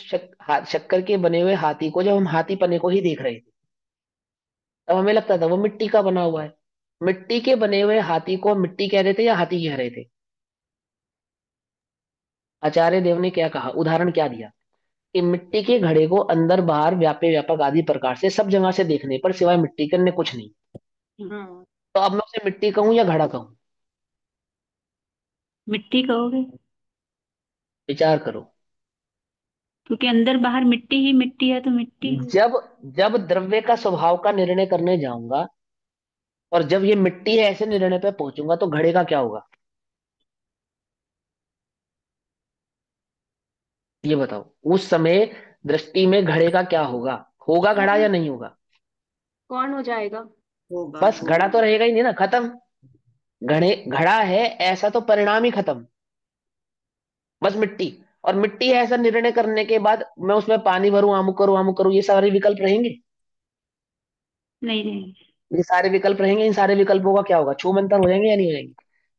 शक्कर के बने हुए हाथी को जब हम हाथी पने को ही देख रहे थे, तब हमें लगता था वो मिट्टी का बना हुआ है। मिट्टी के बने हुए हाथी को हम मिट्टी कह रहे थे या हाथी कह रहे थे? आचार्य देव ने क्या कहा, उदाहरण क्या दिया कि मिट्टी के घड़े को अंदर बाहर व्यापे व्यापक आदि प्रकार से सब जगह से देखने पर सिवाय मिट्टी के अन्य कुछ नहीं। हम्म। तो अब मैं उसे मिट्टी कहूं या घड़ा कहूं? मिट्टी कहोगे, विचार करो। क्योंकि अंदर बाहर मिट्टी ही मिट्टी है तो मिट्टी है। जब जब द्रव्य का स्वभाव का निर्णय करने जाऊंगा और जब ये मिट्टी है ऐसे निर्णय पे पहुंचूंगा, तो घड़े का क्या होगा? ये बताओ, उस समय दृष्टि में घड़े का क्या होगा? होगा घड़ा या कौन नहीं होगा? कौन हो जाएगा? होगा बस घड़ा तो रहेगा ही नहीं ना, खत्म। घड़े घड़ा है ऐसा तो परिणाम ही खत्म, बस मिट्टी। और मिट्टी है ऐसा निर्णय करने के बाद मैं उसमें पानी भरूं, अमुक करूं, ये सारे विकल्प रहेंगे? नहीं रहेंगे। ये सारे विकल्प रहेंगे, इन सारे विकल्पों का क्या होगा? छूमंतर हो जाएंगे या नहीं हो जाएंगे?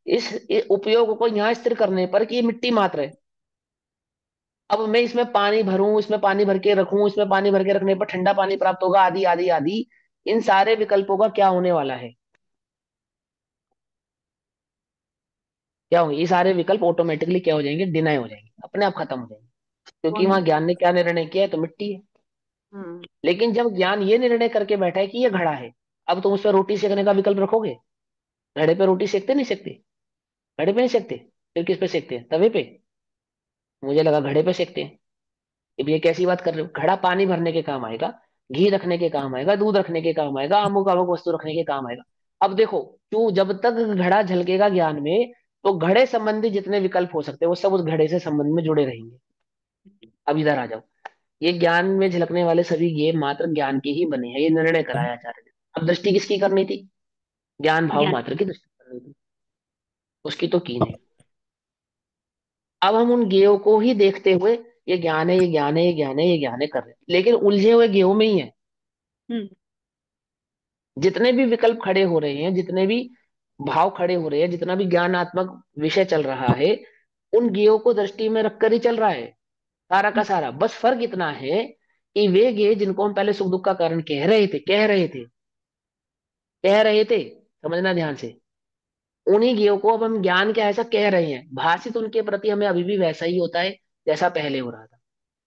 इस उपयोग को यहाँ स्थिर करने पर कि ये मिट्टी मात्र है, अब मैं इसमें पानी भरूं, इसमें पानी भर के रखूं, इसमें पानी भर के रखने पर ठंडा पानी प्राप्त होगा, आदि आदि आदि, इन सारे विकल्पों का क्या होने वाला है? क्या होंगे? ये सारे विकल्प ऑटोमेटिकली क्या हो जाएंगे? डिनाई हो जाएंगे, अपने आप खत्म हो जाएंगे, क्योंकि कौन वहां सा? ज्ञान ने क्या निर्णय किया है? तो मिट्टी है। हम्म। लेकिन जब ज्ञान ये निर्णय करके बैठा है कि ये घड़ा है, अब तुम उस पर रोटी सेकने का विकल्प रखोगे? घड़े पे रोटी सेकते नहीं सेकते? घड़े पे नहीं सेकते, फिर किस पे सेकते हैं? तवे पे? मुझे लगा घड़े पे सेकते हैं। ये कैसी बात कर रहे हो? घड़ा पानी भरने के काम आएगा, घी रखने के काम आएगा, दूध रखने के काम आएगा, अमुक अमुक वस्तु रखने के काम आएगा। अब देखो, क्यों जब तक घड़ा झलकेगा ज्ञान में, तो घड़े संबंधी जितने विकल्प हो सकते हैं वो सब उस घड़े से संबंध में जुड़े रहेंगे। अब इधर आ जाओ। ये ज्ञान में झलकने वाले सभी ये मात्र ज्ञान के ही बने हैं, ये निर्णय कराया आचार्य ने। अब दृष्टि किसकी करनी थी? ज्ञान भाव ज्ञान। मात्र की दृष्टि करनी थी, उसकी तो की नहीं। अब हम उन गेयों को ही देखते हुए ये ज्ञान है, ये ज्ञान है, ये ज्ञान है, ये ज्ञान है कर रहे हैं, लेकिन उलझे हुए गेयों में ही है। हम्म। जितने भी विकल्प खड़े हो रहे हैं, जितने भी भाव खड़े हो रहे हैं, जितना भी ज्ञानात्मक विषय चल रहा है, उन गेयों को दृष्टि में रखकर ही चल रहा है सारा का सारा। बस फर्क इतना है कि वे गे जिनको हम पहले सुख दुख का कारण कह रहे थे, समझना ध्यान से, उन्हीं ज्ञों को अब हम ज्ञान क्या ऐसा कह रहे हैं। भाषित उनके प्रति हमें अभी भी वैसा ही होता है जैसा पहले हो रहा था।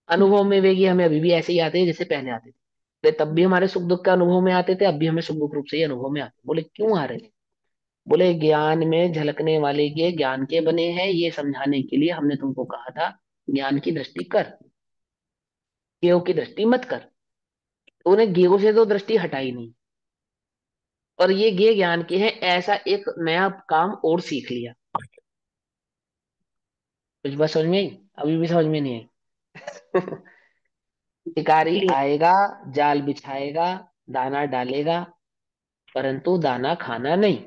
अनुभव में वे ज्ञ हमें अभी भी ऐसे ही आते हैं जैसे पहले आते थे। वे तब भी हमारे सुख दुख के अनुभव में आते थे, अब भी हमें सुख दुख रूप से ही अनुभव में आते। बोले क्यों आ रहे हैं? बोले ज्ञान में झलकने वाले ये ज्ञान के बने हैं, ये समझाने के लिए हमने तुमको कहा था ज्ञान की दृष्टि कर, ज्ञों की दृष्टि मत कर। तो उन्हें ज्ञों से तो दृष्टि हटाई नहीं, और ये ज्ञ ज्ञान के हैं ऐसा एक नया काम और सीख लिया। कुछ बात समझ में आई? अभी भी समझ में नहीं आई? शिकारी क्लियर। आएगा, जाल बिछाएगा, दाना डालेगा, परंतु दाना खाना नहीं।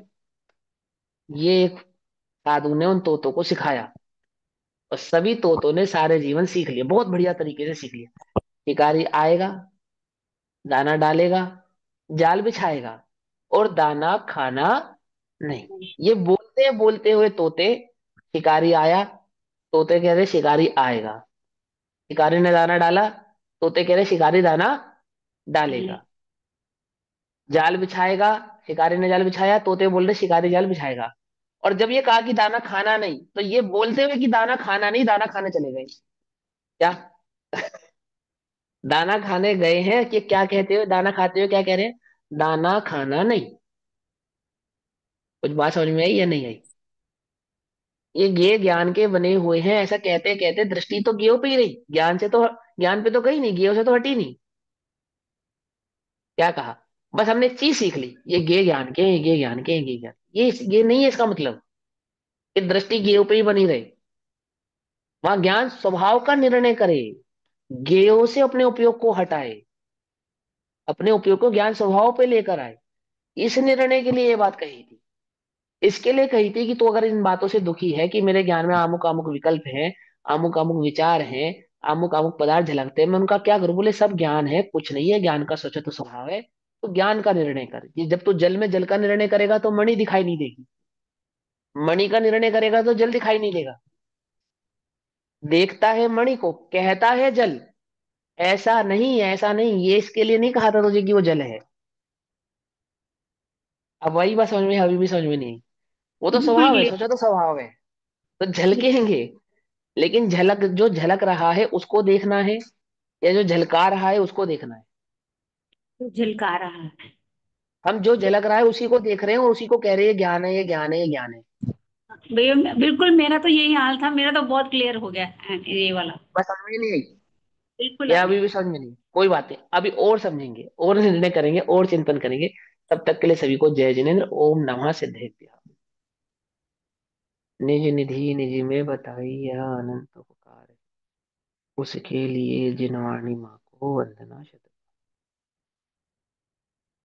ये एक साधु ने उन तोतों को सिखाया, और सभी तोतों ने सारे जीवन सीख लिया, बहुत बढ़िया तरीके से सीख लिया। शिकारी आएगा, दाना डालेगा, जाल बिछाएगा, और दाना खाना नहीं। ये बोलते बोलते हुए तोते, शिकारी आया, तोते कह रहे शिकारी आएगा। शिकारी ने दाना डाला, तोते कह रहे शिकारी दाना डालेगा। जाल बिछाएगा, शिकारी ने जाल बिछाया, तोते बोल रहे शिकारी जाल बिछाएगा। और जब ये कहा कि दाना खाना नहीं, तो ये बोलते हुए कि दाना खाना नहीं, दाना खाने चले गए। क्या? दाना खाने गए हैं कि क्या कहते हुए, दाना खाते हुए क्या कह रहे हैं? दाना खाना नहीं। कुछ बात समझ में आई या नहीं आई? ये ज्ञेय ज्ञान के बने हुए हैं ऐसा कहते कहते दृष्टि तो ज्ञेय पे ही रही, ज्ञान से तो, ज्ञान पे तो गई नहीं, ज्ञेय से तो हटी नहीं। क्या कहा? बस हमने एक चीज सीख ली, ये ज्ञेय ज्ञान के, ये ज्ञेय ज्ञान के, ये ज्ञेय ज्ञान, ये नहीं है इसका मतलब कि दृष्टि ज्ञेय पे ही बनी रहे। वहां ज्ञान स्वभाव का निर्णय करे, ज्ञेयों से अपने उपयोग को हटाए, अपने उपयोग को ज्ञान स्वभाव पे लेकर आए। इस निर्णय के लिए ये बात कही थी। इसके लिए कही थी कि तू अगर इन बातों से दुखी है कि मेरे ज्ञान में अमुक अमुक विकल्प हैं, अमुक अमुक विचार हैं, अमुक अमुक पदार्थ झलकते हैं, मैं उनका क्या करूं? बोले सब ज्ञान है, कुछ नहीं है, ज्ञान का स्वच्छत स्वभाव है। तो ज्ञान का निर्णय कर। ये जब तू जल में जल का निर्णय करेगा तो मणि दिखाई नहीं देगी, मणि का निर्णय करेगा तो जल दिखाई नहीं देगा। देखता है मणि को, कहता है जल, ऐसा नहीं, ऐसा नहीं, ये इसके लिए नहीं कहा था तुझे कि वो जल है। अब वही बात समझ में, अभी भी समझ में नहीं आई? वो तो बिल्कुल स्वभाव है, क्लियर। सोचा तो स्वभाव है, तो झलकेंगे। लेकिन झलक, जो झलक रहा है उसको देखना है, या जो झलका रहा है उसको देखना है? झिलका रहा है। हम जो झलक रहा है उसी को देख रहे हैं, और उसी को कह रहे हैं ज्ञान है, ये ज्ञान है, ये ज्ञान है। भैया बिल्कुल, मेरा तो यही हाल था, मेरा तो बहुत क्लियर हो गया ये वाला। बस समझ में नहीं आई? बिल्कुल या आ अभी गया। भी समझ में नहीं? कोई बात नहीं, अभी और समझेंगे, और निर्णय करेंगे, और चिंतन करेंगे। तब तक के लिए सभी को जय जिनेन्द्र। ओम नमः सिद्धेभ्य। निज निधि निधि में बताई यह अनंत उपकार है, उसके लिए जिनवाणी माँ को वंदना।